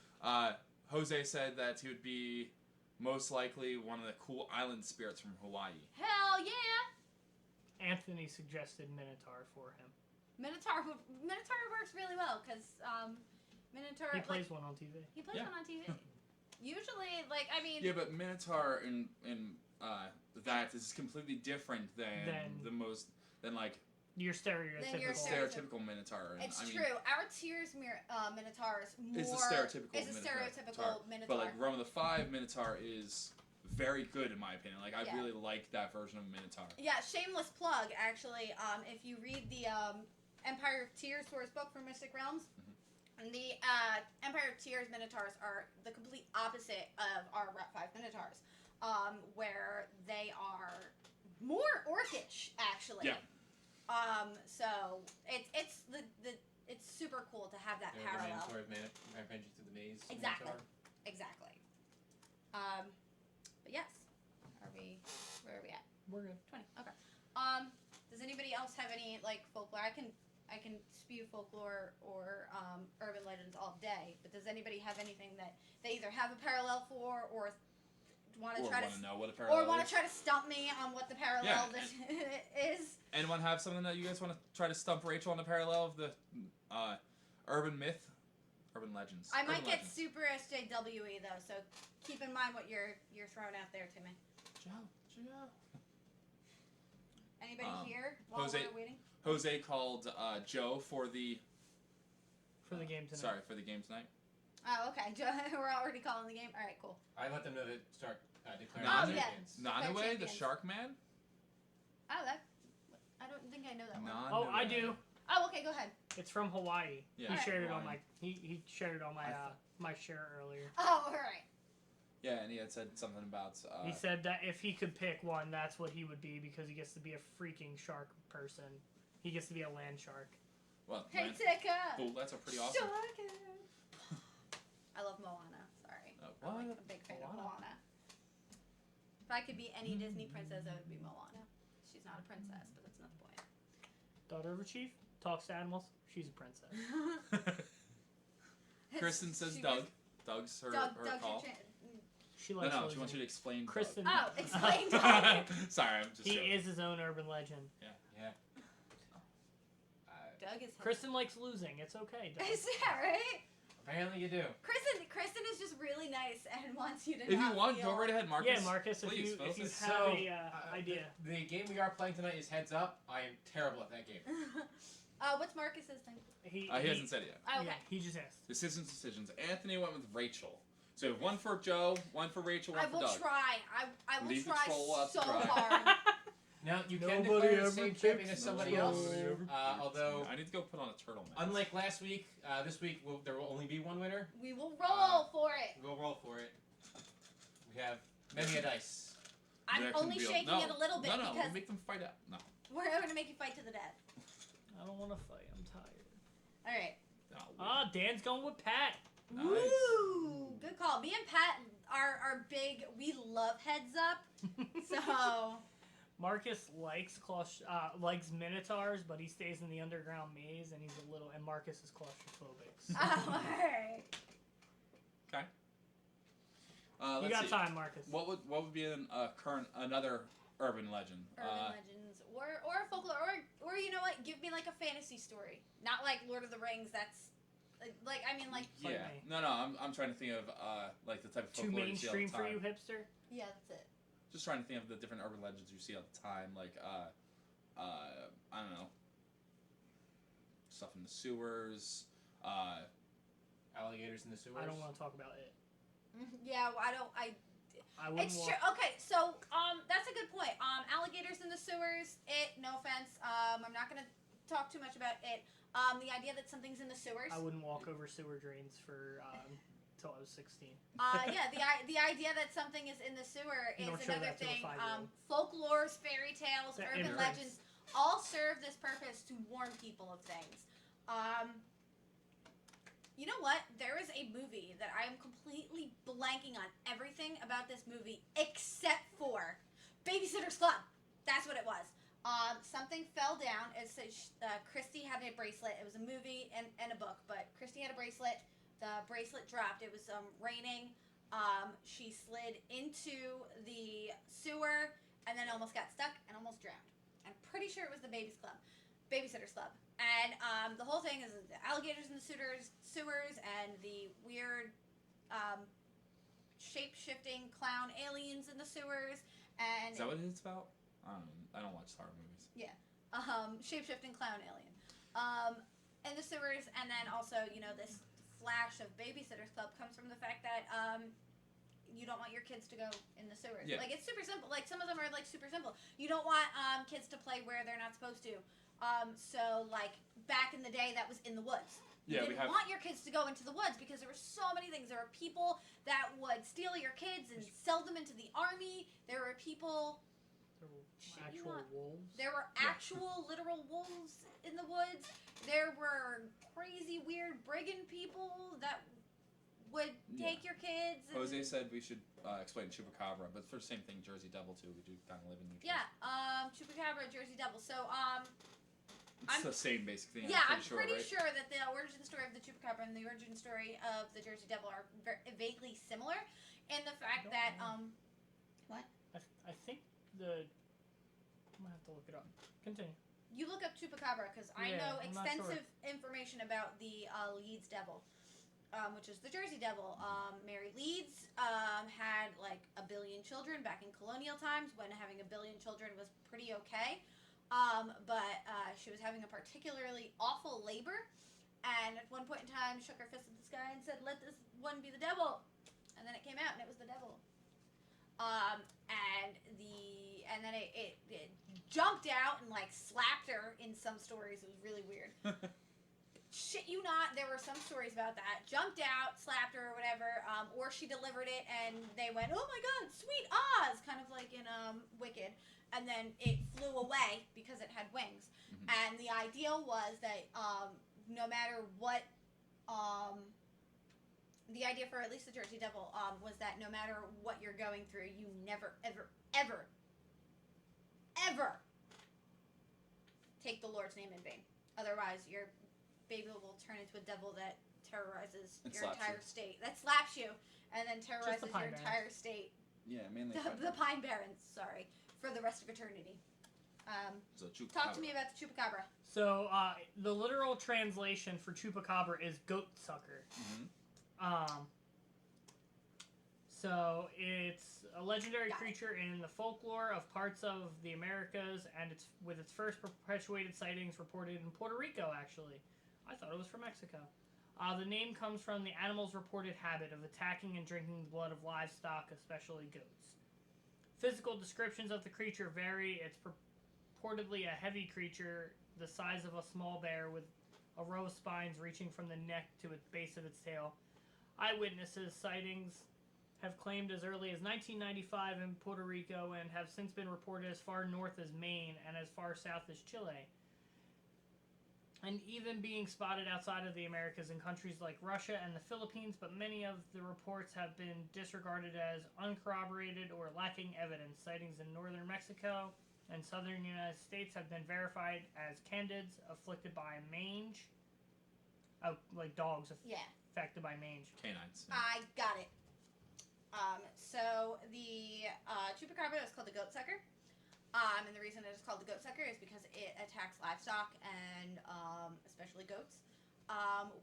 Jose said that he would be most likely one of the cool island spirits from Hawaii. Hell yeah! Anthony suggested Minotaur for him. Minotaur works really well, because Minotaur... He plays one on TV. He plays Yeah. one on TV. Usually, Yeah, but Minotaur in that is completely different than Your stereotypical. stereotypical Minotaur. And, it's I mean, true. Our Tears Minotaur is more... Is a stereotypical is a stereotypical Minotaur. But like Realm of the Five Minotaur is very good in my opinion. Like I Yeah. really like that version of Minotaur. Yeah, shameless plug, actually. If you read the Empire of Tears source book for Mystic Realms, the Empire of Tears Minotaurs are the complete opposite of our Rep 5 Minotaurs, where they are more orcish, actually. Yeah. So it's super cool to have that The parallel. Minotaur of Vengeance of the Maze. Exactly. Minotaur. Exactly. But yes, where are we at? We're good. 20. Okay. Does anybody else have any folklore? I can spew folklore or urban legends all day, but does anybody have anything that they either have a parallel for or want to Or try want to to know what a parallel or want to is. try to stump me on what the parallel Yeah, this is? Anyone have something that you guys want to try to stump Rachel on the parallel of the urban legends? I might Urban get legends. super SJWE though, so keep in mind what you're throwing out there to me. Joe. Anybody here while Jose- we're waiting? Jose called Joe for the game tonight. Sorry, for the game tonight. Oh, okay. We're already calling the game. All right, cool. I let them know to start declaring Oh, their yeah. champions. Nanaue, the champions. Shark Man. Oh, I don't think I know that one. Oh, I do. Oh, okay. Go ahead. It's from Hawaii. Yeah. He Alright. shared it on Hawaii. he shared it on my I thought- my share earlier. Oh, all right. Yeah, and he had said something about. He said that if he could pick one, that's what he would be because he gets to be a freaking shark person. He gets to be a land shark. Well, Hey, man, Tika. cool. That's a pretty awesome. Shark. I love Moana. Sorry. I'm a big fan of Moana. If I could be any Disney princess, I would be Moana. She's not a princess, but that's not the point. Daughter of a chief, talks to animals. She's a princess. Kristen says She Doug. was- Doug's her Doug call. She No, likes she losing. wants you to explain. Kristen. Oh, explain Doug. Doug. Sorry, I'm just. He joking. is his own urban legend. Yeah. Doug is. Kristen likes losing. It's okay. Doug. Is that right? Apparently you do. Kristen is just really nice and wants you to. If you not want, feel... go right ahead, Marcus. Yeah, Marcus, Please, if you Phil. have a idea. The game we are playing tonight is Heads Up. I am terrible at that game. What's Marcus's thing? He hasn't said it yet. Oh, okay. Yeah, he just asked. Decisions. Anthony went with Rachel. So we have one for Joe, one for Rachel, one I for will Doug. try. I will Leave the try troll out to so dry. hard. Now, you can Nobody declare the ever same picks champion as somebody else. Although, I need to go put on a turtleneck. unlike last week, this week there will only be one winner. We will roll for it. We'll roll for it. We have many a dice. I'm Jackson only Field. shaking No, it a little bit no, because we'll make them fight out. No. we're going to make you fight to the death. I don't want to fight. I'm tired. All right. Ah, Dan's going with Pat. Nice. Woo! Good call. Me and Pat are big. We love Heads Up. So Marcus likes likes minotaurs, but he stays in the underground maze, and he's a little. And Marcus is claustrophobic. So. all right. Okay. You Let's got see. time, Marcus. What would be another urban legend? Urban legends or folklore or you know what? Give me like a fantasy story, not like Lord of the Rings. That's like I mean like Like Yeah. me. No. I'm trying to think of like the type of Too folklore you see all mainstream the for time. you, hipster. yeah, that's it. Just trying to think of the different urban legends you see all the time, like I don't know, stuff in the sewers. Alligators in the sewers. I don't want to talk about it. Yeah, I don't. I wouldn't It's want. true. Okay, so that's a good point. Alligators in the sewers. No offense. I'm not gonna talk too much about it. The idea that something's in the sewers. I wouldn't walk over sewer drains for till I was 16. Yeah, the idea that something is in the sewer You is don't show another that to a thing. 5-year-old. Folklores, fairy tales, The urban imprints. legends all serve this purpose to warn people of things. You know what? There is a movie that I am completely blanking on everything about this movie except for Babysitter's Club. That's what it was. Something fell down. It said Christy had a bracelet. It was a movie and a book, but Christy had a bracelet. The bracelet dropped. It was raining. She slid into the sewer and then almost got stuck and almost drowned. I'm pretty sure it was the Babysitter's Club. And the whole thing is the alligators in the sewers and the weird shape-shifting clown aliens in the sewers. And Is that what it's about? I don't watch horror movies. shape-shifting clown alien in the sewers, and then also this flash of Babysitter's Club comes from the fact that you don't want your kids to go in the sewers. Yeah. Like it's super simple. Like some of them are like super simple. You don't want kids to play where they're not supposed to. So like back in the day, that was in the woods. You Yeah, we didn't have. want your kids to go into the woods because there were so many things. There were people that would steal your kids and sell them into the army. There were people. There were Shit, you actual want- wolves. There were actual literal wolves in the woods. There were crazy, weird brigand people that would take your kids. And, Jose said we should explain Chupacabra, but for the same thing, Jersey Devil too. We do kind of live in New Jersey. yeah, Chupacabra, Jersey Devil. So, It's the same basic thing. yeah, I'm sure, pretty right? sure that the origin story of the Chupacabra and the origin story of the Jersey Devil are vaguely similar in the fact don't that, know. I think the. I'm gonna have to look it up. Continue. you look up Chupacabra because I Yeah, know I'm not extensive information about the Leeds Devil, which is the Jersey Devil. Mary Leeds had like 1 billion children back in colonial times when having 1 billion children was pretty okay. But she was having a particularly awful labor, and at one point in time shook her fist at the sky and said, "Let this one be the devil," and then it came out and it was the devil. And then it jumped out and like slapped her in some stories. It was really weird. Shit you not, there were some stories about that. Jumped out, slapped her or whatever, or she delivered it and they went, "Oh my god, sweet Oz," kind of like in Wicked. And then it flew away because it had wings. Mhm. And the idea was that no matter what, the idea for at least the Jersey Devil was that no matter what you're going through, you never, ever, ever, ever take the Lord's name in vain. Otherwise, your baby will turn into a devil that terrorizes And your slaps entire you. state. That slaps you and then terrorizes your Pine Barrens. entire state. Yeah, mainly. The Pine Barrens, sorry, for the rest of eternity. So chupacabra. Talk to me about the chupacabra. So the literal translation for chupacabra is goat sucker. So it's a legendary creature in the folklore of parts of the Americas, and it's with its first perpetuated sightings reported in Puerto Rico. Actually, I thought it was from Mexico. The name comes from the animal's reported habit of attacking and drinking the blood of livestock, especially goats. Physical descriptions of the creature vary. It's purportedly a heavy creature, the size of a small bear, with a row of spines reaching from the neck to the base of its tail. Eyewitnesses' sightings have claimed as early as 1995 in Puerto Rico and have since been reported as far north as Maine and as far south as Chile. And even being spotted outside of the Americas in countries like Russia and the Philippines, but many of the reports have been disregarded as uncorroborated or lacking evidence. Sightings in northern Mexico and southern United States have been verified as candids afflicted by mange. Oh, like dogs affected by mange. Canines. Yeah. I got it. So the chupacabra is called the goat sucker. And the reason it is called the goat sucker is because it attacks livestock and especially goats,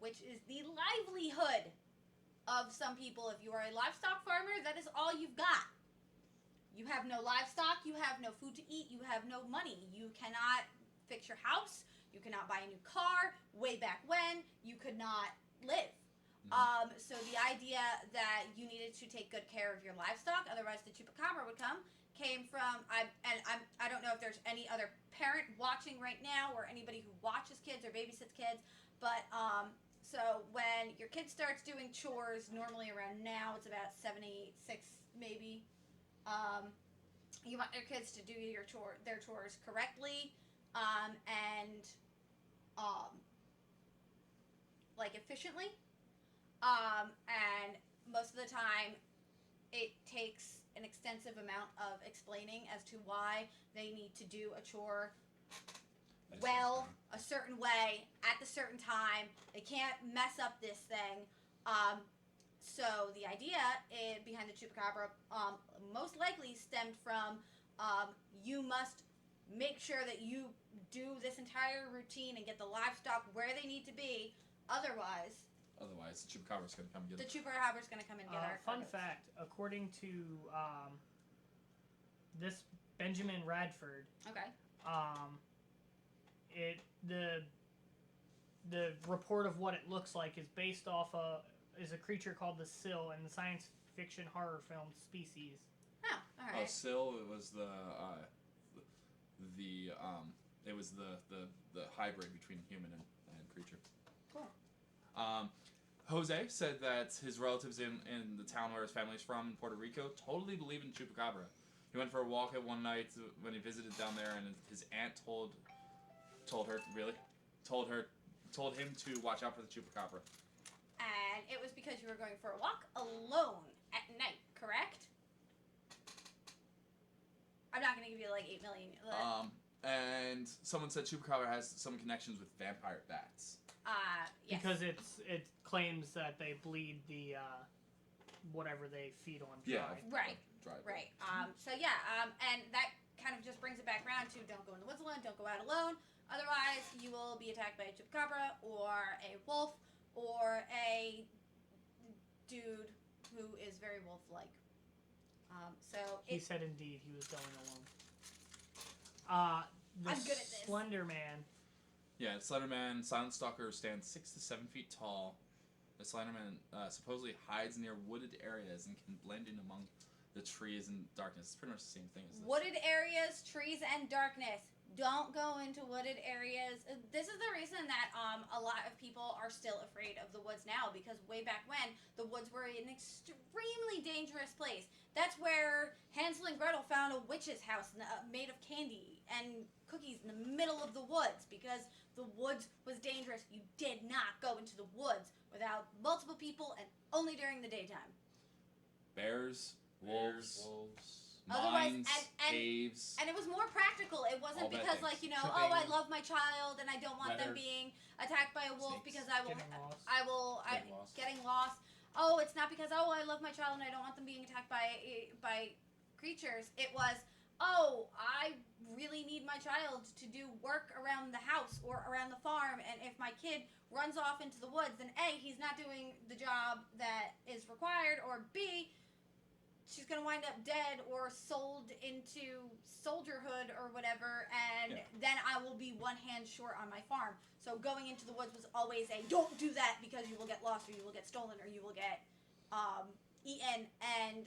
which is the livelihood of some people. If you are a livestock farmer, that is all you've got. You have no livestock, you have no food to eat, you have no money. You cannot fix your house, you cannot buy a new car. Way back when, you could not live. So the idea that you needed to take good care of your livestock, otherwise the chupacabra would come, came from, I don't know if there's any other parent watching right now or anybody who watches kids or babysits kids, but so when your kid starts doing chores, normally around now, it's about 7, 8, 6 maybe, you want your kids to do their chores correctly, and like efficiently. And most of the time, it takes an extensive amount of explaining as to why they need to do a chore a certain way, at the certain time. They can't mess up this thing. So the idea behind the chupacabra most likely stemmed from you must make sure that you do this entire routine and get the livestock where they need to be. Otherwise, the chupacabra's going to come and get the chupacabra's going to come and get our fun carcass. fact, according to this Benjamin Radford, Okay. The report of what it looks like is based off is a creature called the Sill in the science fiction horror film Species. Oh, all right. Oh, Sill, it was the hybrid between human and creature. Cool. Jose said that his relatives in the town where his family's from, in Puerto Rico, totally believe in chupacabra. He went for a walk at one night when he visited down there, and his aunt told him to watch out for the chupacabra. And it was because you were going for a walk alone at night, correct? I'm not going to give you like 8 million. And someone said chupacabra has some connections with vampire bats. Yes. Because it claims that they bleed the whatever they feed on dry. Yeah. Right. Dry. Right. So yeah. And that kind of just brings it back around to don't go in the woods alone. Don't go out alone. Otherwise, you will be attacked by a chupacabra or a wolf or a dude who is very wolf-like. He said indeed he was going alone. The I'm good at this. Slender Man. Yeah, Slender Man, Silent Stalker, stands 6 to 7 feet tall. The Slender Man supposedly hides near wooded areas and can blend in among the trees and darkness. It's pretty much the same thing as this. Wooded areas, trees, and darkness. Don't go into wooded areas. This is the reason that a lot of people are still afraid of the woods now, because way back when, the woods were an extremely dangerous place. That's where Hansel and Gretel found a witch's house made of candy and cookies in the middle of the woods, because the woods was dangerous. You did not go into the woods without multiple people and only during the daytime. Bears, wolves. Otherwise, Mines, caves. and it was more practical. It wasn't All bad because, things. like, you know, Tripping, oh, I love my child and I don't want them weather, being attacked by a wolf snakes, because Getting lost. getting lost. Oh, it's not because, oh, I love my child and I don't want them being attacked by creatures. It was, oh, I really need my child to do work around the house or around the farm, and if my kid runs off into the woods, then A, he's not doing the job that is required, or B, she's going to wind up dead or sold into soldierhood or whatever, and then I will be one hand short on my farm. So going into the woods was always a, don't do that because you will get lost or you will get stolen or you will get eaten, and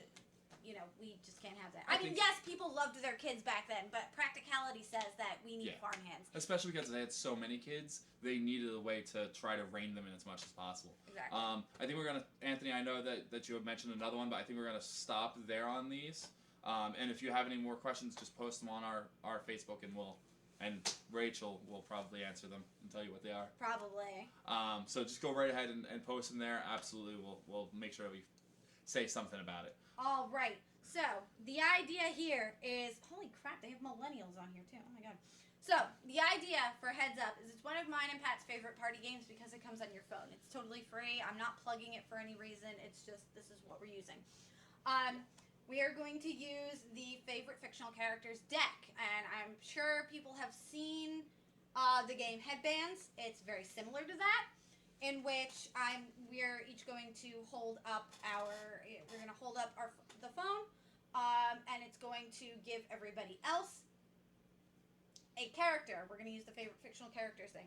you know, we just can't have that. I mean, yes, people loved their kids back then, but practicality says that we need farm hands. Especially because they had so many kids, they needed a way to try to rein them in as much as possible. Exactly. I think we're going to, Anthony, I know that you have mentioned another one, but I think we're going to stop there on these. And if you have any more questions, just post them on our Facebook, and Rachel will probably answer them and tell you what they are. Probably. So just go right ahead and post them there. Absolutely, we'll make sure we say something about it. All right. So the idea here is, holy crap, they have millennials on here too. Oh my god. So the idea for Heads Up is it's one of mine and Pat's favorite party games because it comes on your phone. It's totally free. I'm not plugging it for any reason. It's just this is what we're using. We are going to use the favorite fictional characters deck, and I'm sure people have seen the game Headbands. It's very similar to that, in which we're each going to hold up the phone, and it's going to give everybody else a character. We're going to use the favorite fictional characters thing.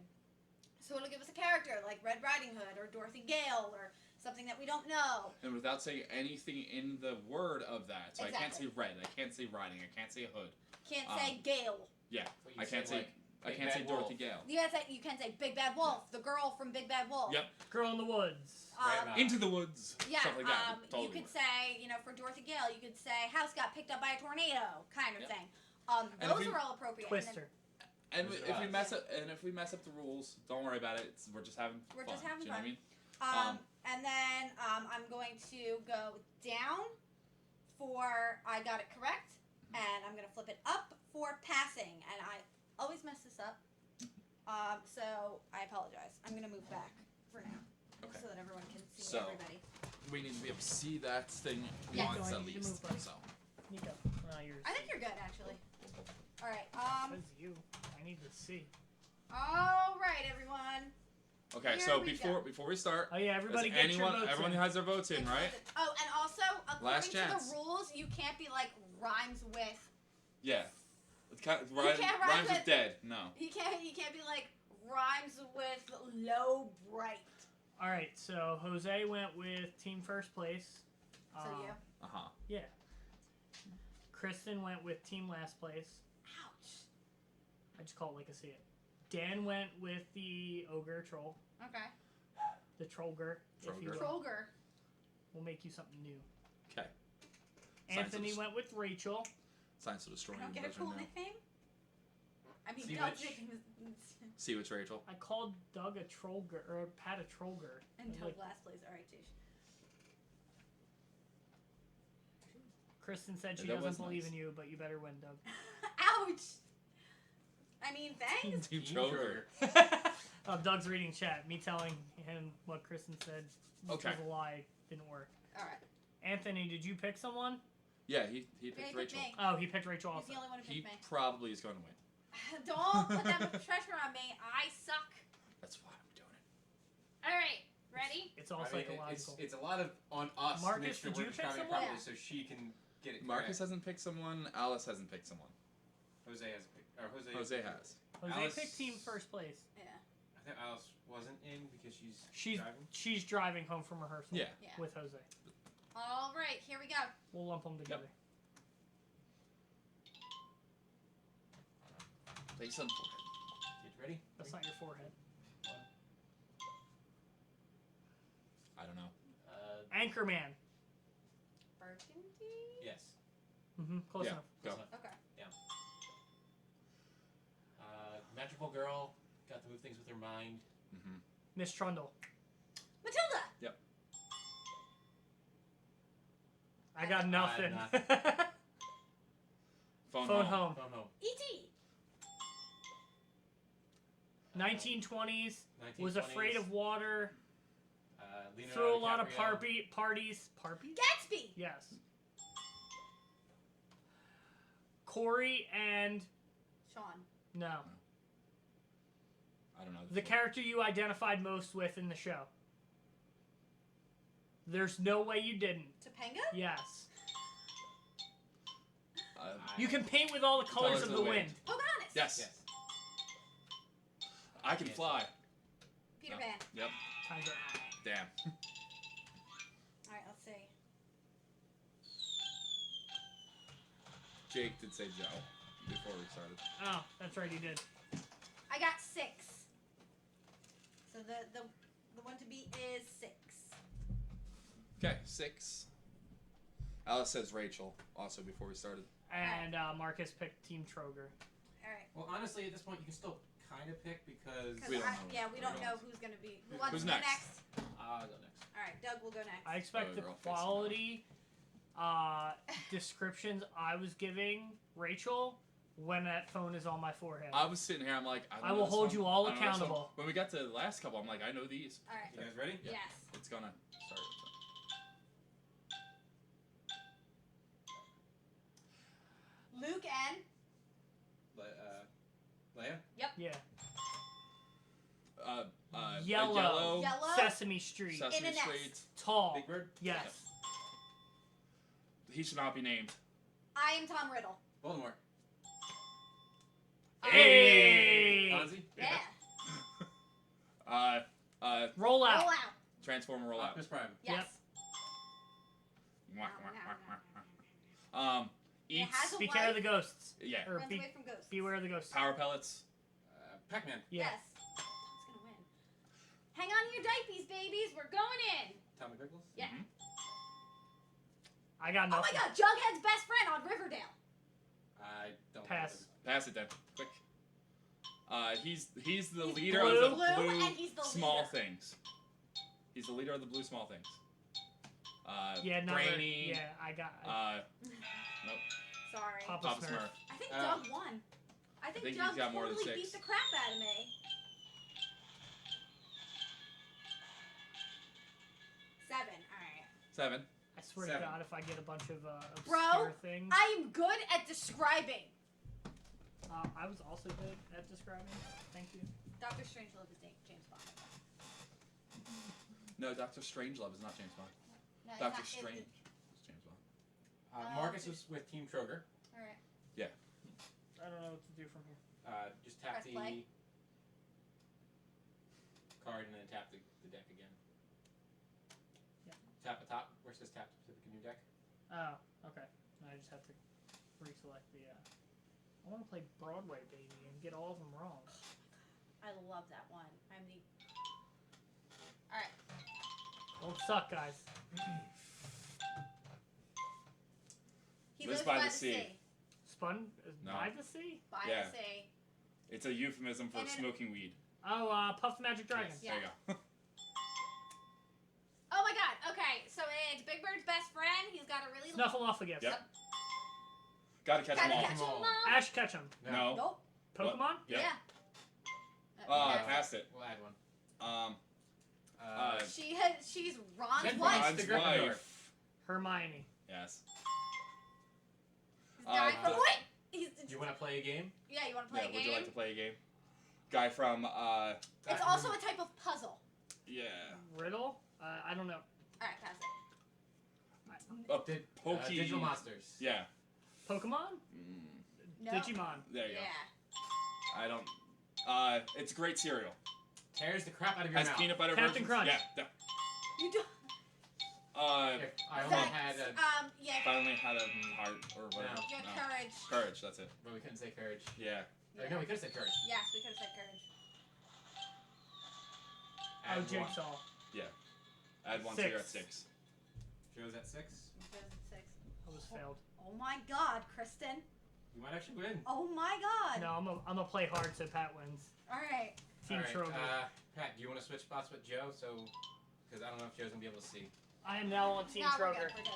So it'll give us a character like Red Riding Hood or Dorothy Gale or something that we don't know. And without saying anything in the word of that. So Exactly. I can't say red, I can't say riding, I can't say hood. Can't say Gale. Yeah, But you I can't say Big Dorothy Bad Wolf. Gale. You can say Big Bad Wolf, the girl from Big Bad Wolf. Yep. Girl in the woods. Right about. Into the woods. Yeah, Stuff like that. Totally you could works. say, for Dorothy Gale, you could say house got picked up by a tornado, kind of Yep. thing. And Those if we- are all appropriate. Twister. And Wizard if we of mess up the rules, don't worry about it. We're just having We're fun. just having Do you know fun. what I mean? And then I'm going to go down for I got it correct, and I'm going to flip it up for passing, and I always mess this up. So I apologize. I'm going to move back for now, Okay. so that everyone can see So- everybody. We need to be able to see that thing Yeah. once Go, I at need to least. move, buddy. So Nico. Yours. I think you're good, actually. All right. Says you. I need to see. All right, everyone. okay, Here so we before we start, Oh yeah, everybody does get your votes everyone in. has their votes in, right? Oh, and also, Last according to chance. the rules, you can't be like rhymes with. Yeah. It's kind of, can't rhyme rhymes with with- dead. No. You can't be like rhymes with low bright. All right, so Jose went with team first place. So you. Uh huh. Yeah. Kristen went with team last place. Ouch. I just call it like I see it. Dan went with the ogre troll, Okay. the trollger, if you will. Trollger. We'll make you something new. Okay. Anthony Science went with Rachel. Science will destroy I you. don't get a guys cool right now. nickname. I mean, See Doug's which- nickname is See what's Rachel. I called Doug a trollger or Pat a trollger. and I was Doug like, last place. All right, Tish. Kristen said she Yeah, that doesn't was believe nice. in you, but you better win, Doug. Ouch. I mean, thanks. Team Team Trover. Doug's reading chat. Me telling him what Kristen said, which Okay. was a lie, didn't work. All right. Anthony, did you pick someone? Yeah, he Yeah, picked he Rachel. picked me. Oh, he picked Rachel He's also. the only one who He picked me. probably is going to win. Don't put that pressure on me. I suck. That's why I'm doing it. All right. Ready? It's all I mean, psychological. it's a lot of on us to Marcus, make sure did we're you pick describing it someone? properly Yeah. so she can get it Marcus correct. hasn't picked someone. Alice hasn't picked someone. Jose has picked. Or Jose. Jose has. Jose Alice- picked team first place. Yeah. I think Alice wasn't in because she's She's driving. she's driving home from rehearsal. Yeah. Yeah. With Jose. All right. Here we go. We'll lump them together. Place on forehead. Get ready? That's not your forehead. I don't know. Anchorman. Burgundy. Yes. Mm-hmm. Close Yeah. enough. Go. Okay. Magical girl got to move things with her mind. Mm-hmm. Miss Trundle. Matilda. I got nothing. Phone, Phone home. home. Phone home. E.T. 1920s. Was 1920s. afraid of water. Leonardo Threw a lot of DiCaprio. parties. Parties? Gatsby. Yes. Corey and Sean. no, I don't know. the character you identified most with in the show. There's no way you didn't. Topanga? Yes. You I- can paint with all the colors of the wind. Pocahontas. Yes. Yes. I can fly. Peter No. Pan. Yep. Time's up. Damn. Alright, let's see. Jake did say Joe before we started. Oh, that's right, you did. I got 6. So the one to beat is 6. Okay, 6. Alice says Rachel also before we started. And Marcus picked Team Troger. Alright. Well, honestly, at this point, you can still kind of pick because. We don't know. Yeah, we don't We know don't. who's gonna be. Who wants Who's to go next? next? I'll go next. Alright, Doug will go next. I expect Oh, the they're all facing down. quality descriptions I was giving Rachel when that phone is on my forehead. I was sitting here, I'm like, I, don't I know will this hold one. you all I don't know this one. accountable. When we got to the last couple, I'm like, I know these. Alright. You guys ready? Yeah. Yes. It's gonna start. Luke and Leia? Yeah. Yellow. Yellow. Sesame Street. Sesame In a nest. Street. Tall. Big Bird? Yes. He should not be named. I am Tom Riddle. Voldemort. Hey! Fonzie? Yeah. Roll out. Roll out. Transformer rollout. Optimus Prime. Yes. It Eats. has a Be care of the wife. ghosts. Yeah. Or Runs be, away from ghosts. beware of the ghosts. Power pellets. Pac-Man. Yeah. Yes. Tom's gonna win. Hang on to your diapies, babies. We're going in. Tom McGriggles? Yeah. Mhm. I got Oh my nothing. God, Jughead's best friend on Riverdale. I don't Pass. know. Pass it then. Quick. He's the He's leader blue. of the Blue, blue and he's the small leader. things. He's the leader of the blue small things. Yeah, no. Brainy. Yeah, I got. Nope. Sorry. Papa Papa Smurf. Smurf. I think Oh. Doug won. I think think Doug he's got more than totally 6. beat the crap out of me. 7. Alright. 7. I swear 7. to God, if I get a bunch of Bro, obscure things. I am good at describing. I was also good at describing. Thank you. Dr. Strangelove is James Bond. No, Dr. Strangelove is not James Bond. No, it's Doctor not- Strange is James Bond. Marcus was with Team Troger. Alright. I don't know what to do from here. Just tap Press the play. card and then tap the deck again. Yeah. Tap the top where it says tap to pick a new deck. Oh, okay. I just have to reselect the. I want to play Broadway, baby, and get all of them wrong. I love that one. I'm the. Alright. Don't suck, guys. He Lives lives by by the the sea. sea. Spun No. by the sea. By Yeah. the sea. It's a euphemism for And it- smoking weed. Oh, Puff the Magic Dragon. Yes. Yeah. There you go. Oh my God. Okay, so it's Big Bird's best friend. He's got a really. Snuffleupagus. Yep. Gotta catch them Gotta all. catch Them all. him all. Ash Ketchum. No. Nope. Pokemon. Yeah. Yeah. I Pass passed it. We'll add one. She's Ron's Jen wife. Ron's- Ron's the Gryffindor. wife. Hermione. Yes. This guy from the- wait. He's. You want to play a game? Yeah, you want to play Yeah. a Would game? you like to play a game? Guy from It's also a type of puzzle. yeah. Riddle. I don't know. All right, pass it. Digital Monsters. Yeah. Pokemon. No. Digimon. There you Yeah. go. I don't. It's great cereal. Tears the crap out of your Has mouth. peanut butter Captain versions. Crunch. Yeah. You do. If I only had a. Yeah. Finally had a heart or whatever. No. Your No. courage. Courage. That's it. But we couldn't say courage. Yeah. Or, no, we could have said courage. Yes, we could have said courage. Oh, Add one. Jigsaw. Add one, so 6. you're at 6. Joe's at 6. It goes at 6. I was failed. Oh my God, Kristen. You might actually win. Oh my God. No, I'm gonna play hard so Pat wins. All right. Team All right, Trover. Pat, do you want to switch spots with Joe? So, because I don't know if Joe's gonna be able to see. I am now on Team No, we're Trover. good. We're good.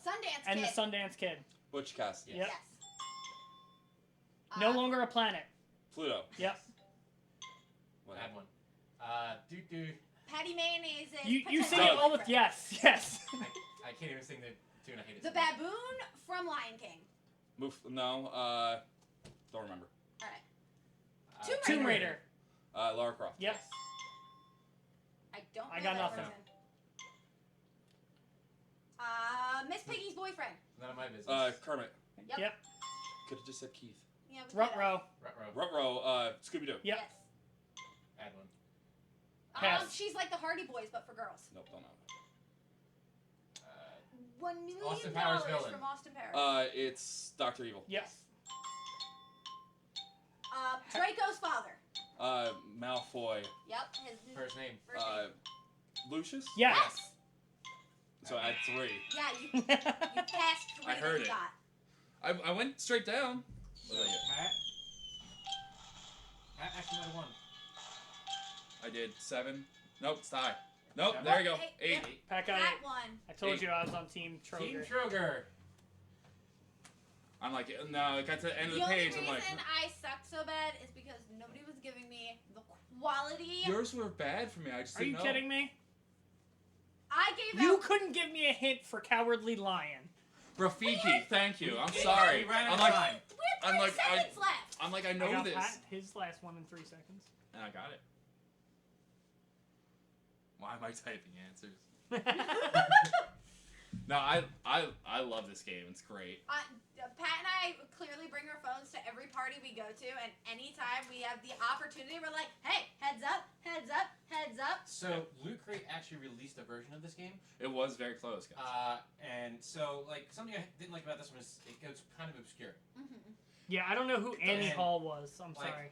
Sundance And the Kid. Sundance Kid. Butch Cassidy. Yep. Yes. No longer a planet. Pluto. Yep. What Add happened? one. Patty Mayonnaise is. You say it potential all with boyfriend. yes. Yes. I I can't even sing the tune. I hate it. The so much. baboon from Lion King. No, don't remember. All right. Tomb Raider. Lara Croft. Yep. I don't. I know got that nothing. person. Miss Piggy's boyfriend. None of my business. Kermit. Yep. Could have just said Keith. Yeah. we could have. Ruh-roh. Ruh-roh. Ruh-roh, Scooby-Doo. Yep. Yes. Add one. Pass. She's like the Hardy Boys, but for girls. Nope, don't know. $1 million Austin Powers villain. from Austin Powers. It's Dr. Evil. Yes. Draco's father. Malfoy. Yep. His First name. first name. Lucius? Yes. Yes. So I had 3. Yeah, you passed 3 I heard that you it. got. I went straight down. So, Pat actually might have won. I did 7. Nope, it's tie. Nope, Seven. there you go. What? 8. Yep. Pat got Pat it. won. I told 8. you I was on Team Troger. Team Troger. I'm like, no, it got to the end of The the only page. reason I'm like, I sucked so bad is because nobody was giving me the quality. yours were bad for me. I just Are didn't you know. kidding me? I gave You out. couldn't give me a hint for Cowardly Lion. Rafiki, thank you. I'm We sorry. ran out I'm of like, time. We have 3 I'm like, seconds left. I'm like, I I know got this. Pat his last one in 3 seconds. And I got it. Why am I typing answers? No, I love this game. It's great. Pat and I clearly bring our phones to every party we go to, and anytime we have the opportunity, we're like, hey, heads up, heads up, heads up. So Loot Crate actually released a version of this game, It was very close, guys. and so like something I didn't like about this one is it goes kind of obscure. Mm-hmm. Yeah, I don't know who Annie And, Hall was. I'm like, sorry.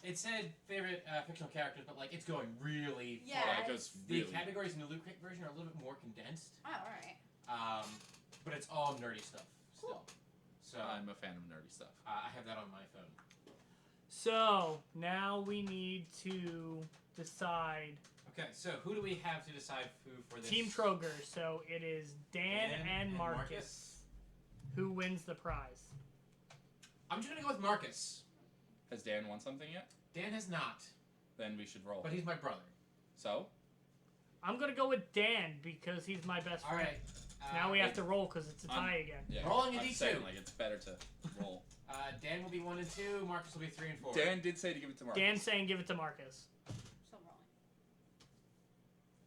It said favorite fictional characters, but like it's going really Yeah. far. it goes The really. categories in the Loot Crate version are a little bit more condensed, Oh, all right. but it's all nerdy stuff still. So I'm a fan of nerdy stuff. I have that on my phone. So now we need to decide Okay, so who do we have to decide who for this? Team Troger. So it is Dan and Marcus. Who wins the prize? I'm just gonna go with Marcus. Has Dan won something yet? Dan has not, Then we should roll. but he's my brother. So? I'm gonna go with Dan because he's my best All friend. right. Now we have to roll because it's a tie again. Yeah. Rolling a I'm D2. saying, like, it's better to roll. Dan will be 1 and 2. Marcus will be 3 and 4. Dan did say to give it to Marcus. Dan's saying give it to Marcus. So I'm rolling.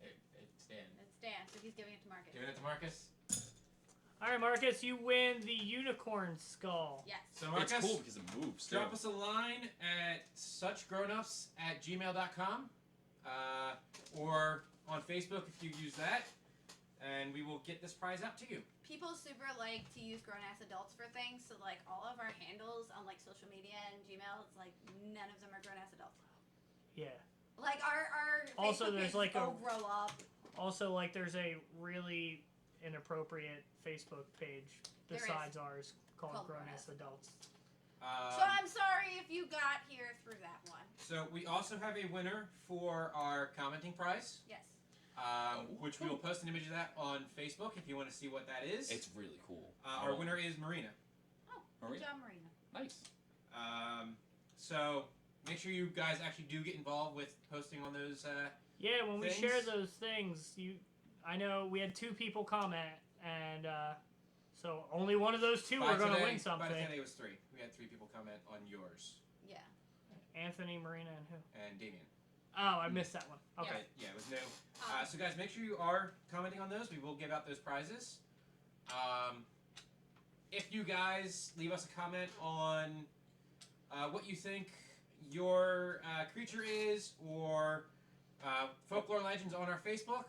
It's Dan. It's Dan, so he's giving it to Marcus. Giving it to Marcus. All right, Marcus, you win the unicorn skull. Yes. So Marcus, It's cool because it moves, too. drop us a line at suchgrownups@gmail.com or on Facebook if you use that, and we will get this prize out to you. People super like to use grown-ass adults for things, so like all of our handles on like social media and Gmail, it's like none of them are grown-ass adults. Yeah. Like our Also, Facebook there's, pages like, all grow up. Also, like, there's a really inappropriate Facebook page There besides ours called Called Grown Grown Ass Adults. So I'm sorry if you got here through that one. So we also have a winner for our commenting prize, Yes. which we will post an image of that on Facebook if you want to see what that is. It's really cool. Our winner is Marina. Oh, Marina. good job, Marina. Nice. So make sure you guys actually do get involved with posting on those. Yeah, when we Things? share those things, I know we had 2 people comment, and so only one of those 2 by are going to today- win something. By today it was 3. We had 3 people comment on yours Yeah. Anthony, Marina, and who? and Damien. Oh, I missed that one. Okay. But, yeah, it was new. So guys, make sure you are commenting on those. We will give out those prizes. If you guys leave us a comment on what you think your creature is or folklore legends on our Facebook,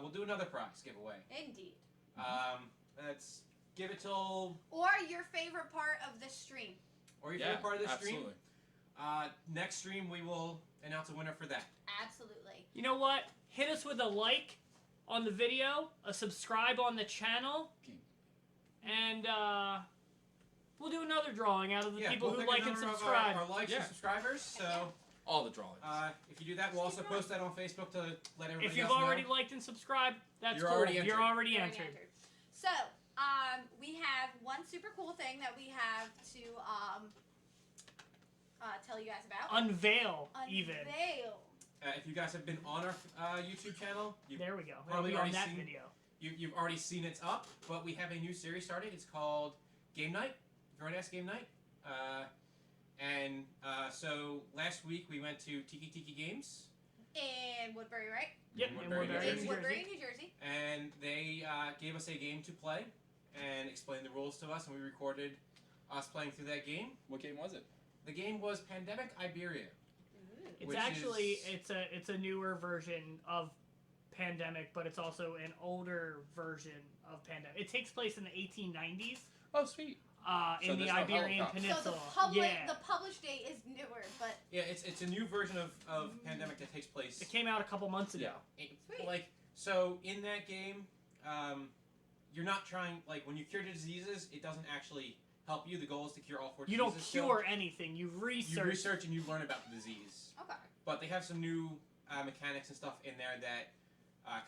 we'll do another prize giveaway. Indeed. Let's give it till Or your favorite part of the stream. or your favorite part of the stream. Absolutely. Next stream we will announce a winner for that. Absolutely. You know what? Hit us with a like on the video, a subscribe on the channel, and we'll do another drawing out of the people we'll who pick a like and number of subscribe. Our likes Yeah. and subscribers. So All the drawings. if you do that, we'll also post that on Facebook to let everybody If you've else already know. liked and subscribed, that's You're cool. already You're entered. already Very entered. entered. So, we have one super cool thing that we have to tell you guys about. Unveil, even. Unveil. If you guys have been on our YouTube channel, you've There we go. It'll Probably be on already that seen- video. you've already seen it's up, but we have a new series started. It's called Game Night, Grown-Ass Game Night. So last week we went to Tiki Games. In Woodbury, right? Yep, In in Woodbury, Woodbury, New In Jersey. Woodbury, New Jersey. And they gave us a game to play and explained the rules to us, and we recorded us playing through that game. What game was it? The game was Pandemic Iberia. It's Which actually is- it's a newer version of Pandemic, but it's also an older version of Pandemic. It takes place in the 1890s Oh, sweet. in So the there's no Iberian Holocaust. So Peninsula. the published date is newer, but Yeah, it's a new version of Pandemic that takes place. It came out a couple months ago. Sweet. Like, so in that game, you're not trying, like, when you cure diseases, it doesn't actually help you. The goal is to cure all 4 You diseases. don't still. cure anything. You You research. research and you learn about the disease. okay. But they have some new mechanics and stuff in there that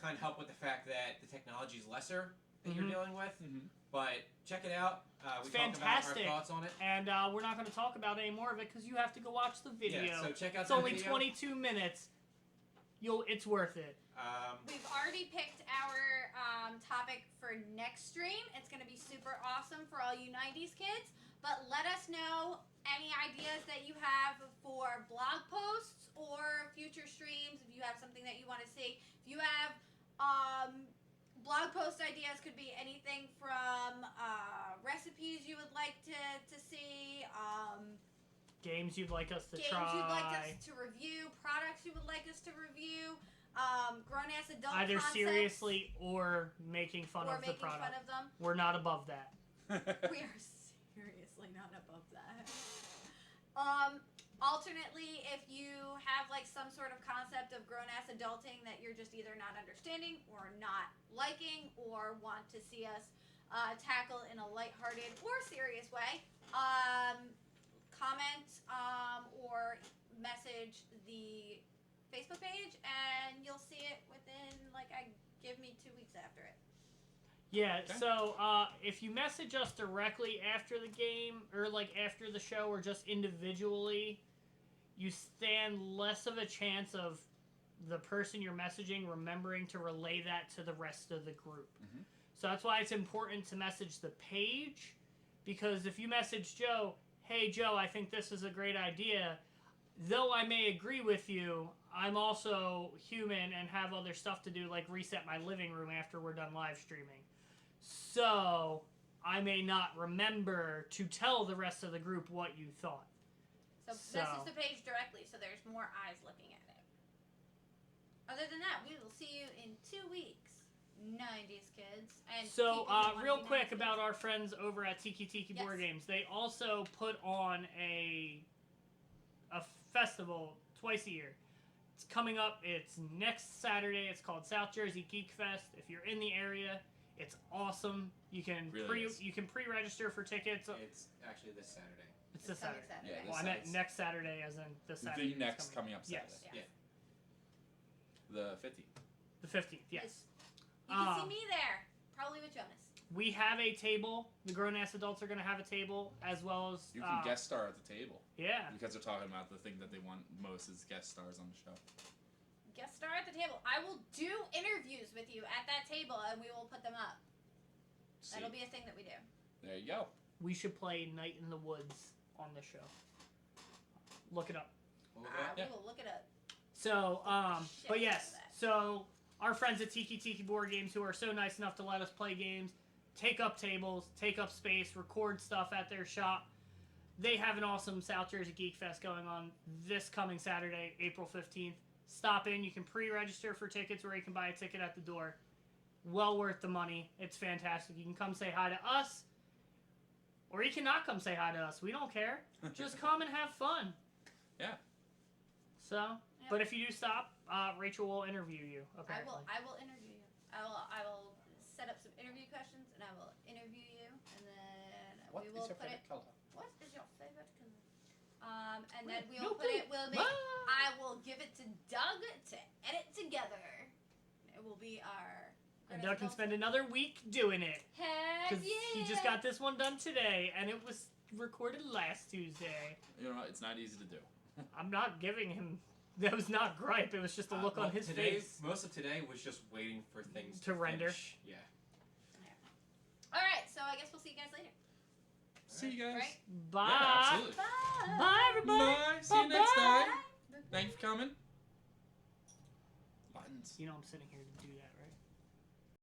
kind of help with the fact that the technology is lesser that you're Mhm. dealing with. Mm-hmm. But check it out. We It's talk about fantastic. our thoughts on it. And we're not going to talk about any more of it because you have to go watch the video. Yeah, so check out It's that only video. 22 minutes. It's worth it. We've already picked our topic for next stream. It's going to be super awesome for all you 90s kids. But let us know any ideas that you have for blog posts or future streams. If you have something that you want to see. If you have blog post ideas, could be anything from recipes you would like to see. Games you'd like us to Games try. you'd like us to review, products you would like us to review, grown-ass adult Either concepts, seriously or making fun or of the making product. fun of them. We're not above that. We are seriously not above that. Alternately, if you have like some sort of concept of grown-ass adulting that you're just either not understanding or not liking or want to see us tackle in a lighthearted or serious way, comment or message the Facebook page and you'll see it within give me 2 weeks after it. Yeah, Okay. so if you message us directly after the game or like after the show or just individually, you stand less of a chance of the person you're messaging remembering to relay that to the rest of the group. Mhm. So that's why it's important to message the page, because if you message Joe, hey Joe, I think this is a great idea, though I may agree with you, I'm also human and have other stuff to do, like reset my living room after we're done live streaming. So I may not remember to tell the rest of the group what you thought. So message the page directly so there's more eyes looking at it. Other than that, we will see you in 2 weeks, 90s kids. And So, people who wanna real be quick 90s about kids. our friends over at Tiki Yes. Board Games. They also put on a festival twice a year. It's coming up. It's next Saturday. It's called South Jersey Geek Fest. If you're in the area, it's awesome. You can Really is. pre-register for tickets. It's actually this Saturday. It's this coming Saturday. Yeah, Well, I this meant Saturday. next Saturday, as in this Saturday. The that's next coming up Saturday. Yes. Yeah. The 50th. The 15th. Yes. You can see Um, me there, probably with Jonas. We have a table. The grown-ass adults are going to have a table, as well as You can guest star at the table. Yeah. Because they're talking about the thing that they want most is guest stars on the show. Guest star at the table. I will do interviews with you at that table, and we will put them up. See? That'll be a thing that we do. There you go. We should play Night in the Woods on the show. Look it up. What was that? Yeah. We will look it up. So, Shit, but I yes, love that. so our friends at Tiki Board Games, who are so nice enough to let us play games, take up tables, take up space, record stuff at their shop. They have an awesome South Jersey Geek Fest going on this coming Saturday, April 15th. Stop in. You can pre-register for tickets, or you can buy a ticket at the door. Well worth the money. It's fantastic. You can come say hi to us, or you cannot come say hi to us. We don't care. Just come and have fun. Yeah. So, but if you do stop, Rachel will interview you. Apparently. I will interview you. I will set up some interview questions, and I will interview you, and then What we is will your put it. favorite color? What is your favorite color? And then we'll No put clue. it. We'll make. I will give it to Doug to edit together. It will be our. And Doug can spend another week doing it. Heck Because yeah! he just got this one done today, and it was recorded last Tuesday. You know, it's not easy to do. I'm not giving him... That was not gripe, it was just a look on his today, face. Most of today was just waiting for things To render? finish. Yeah. guess we'll see you guys later. See you guys. Right? Bye. Yeah, absolutely. Bye. Bye, everybody. Bye. See you next Bye-bye. time. Thank you for coming. Buttons. You know I'm sitting here to do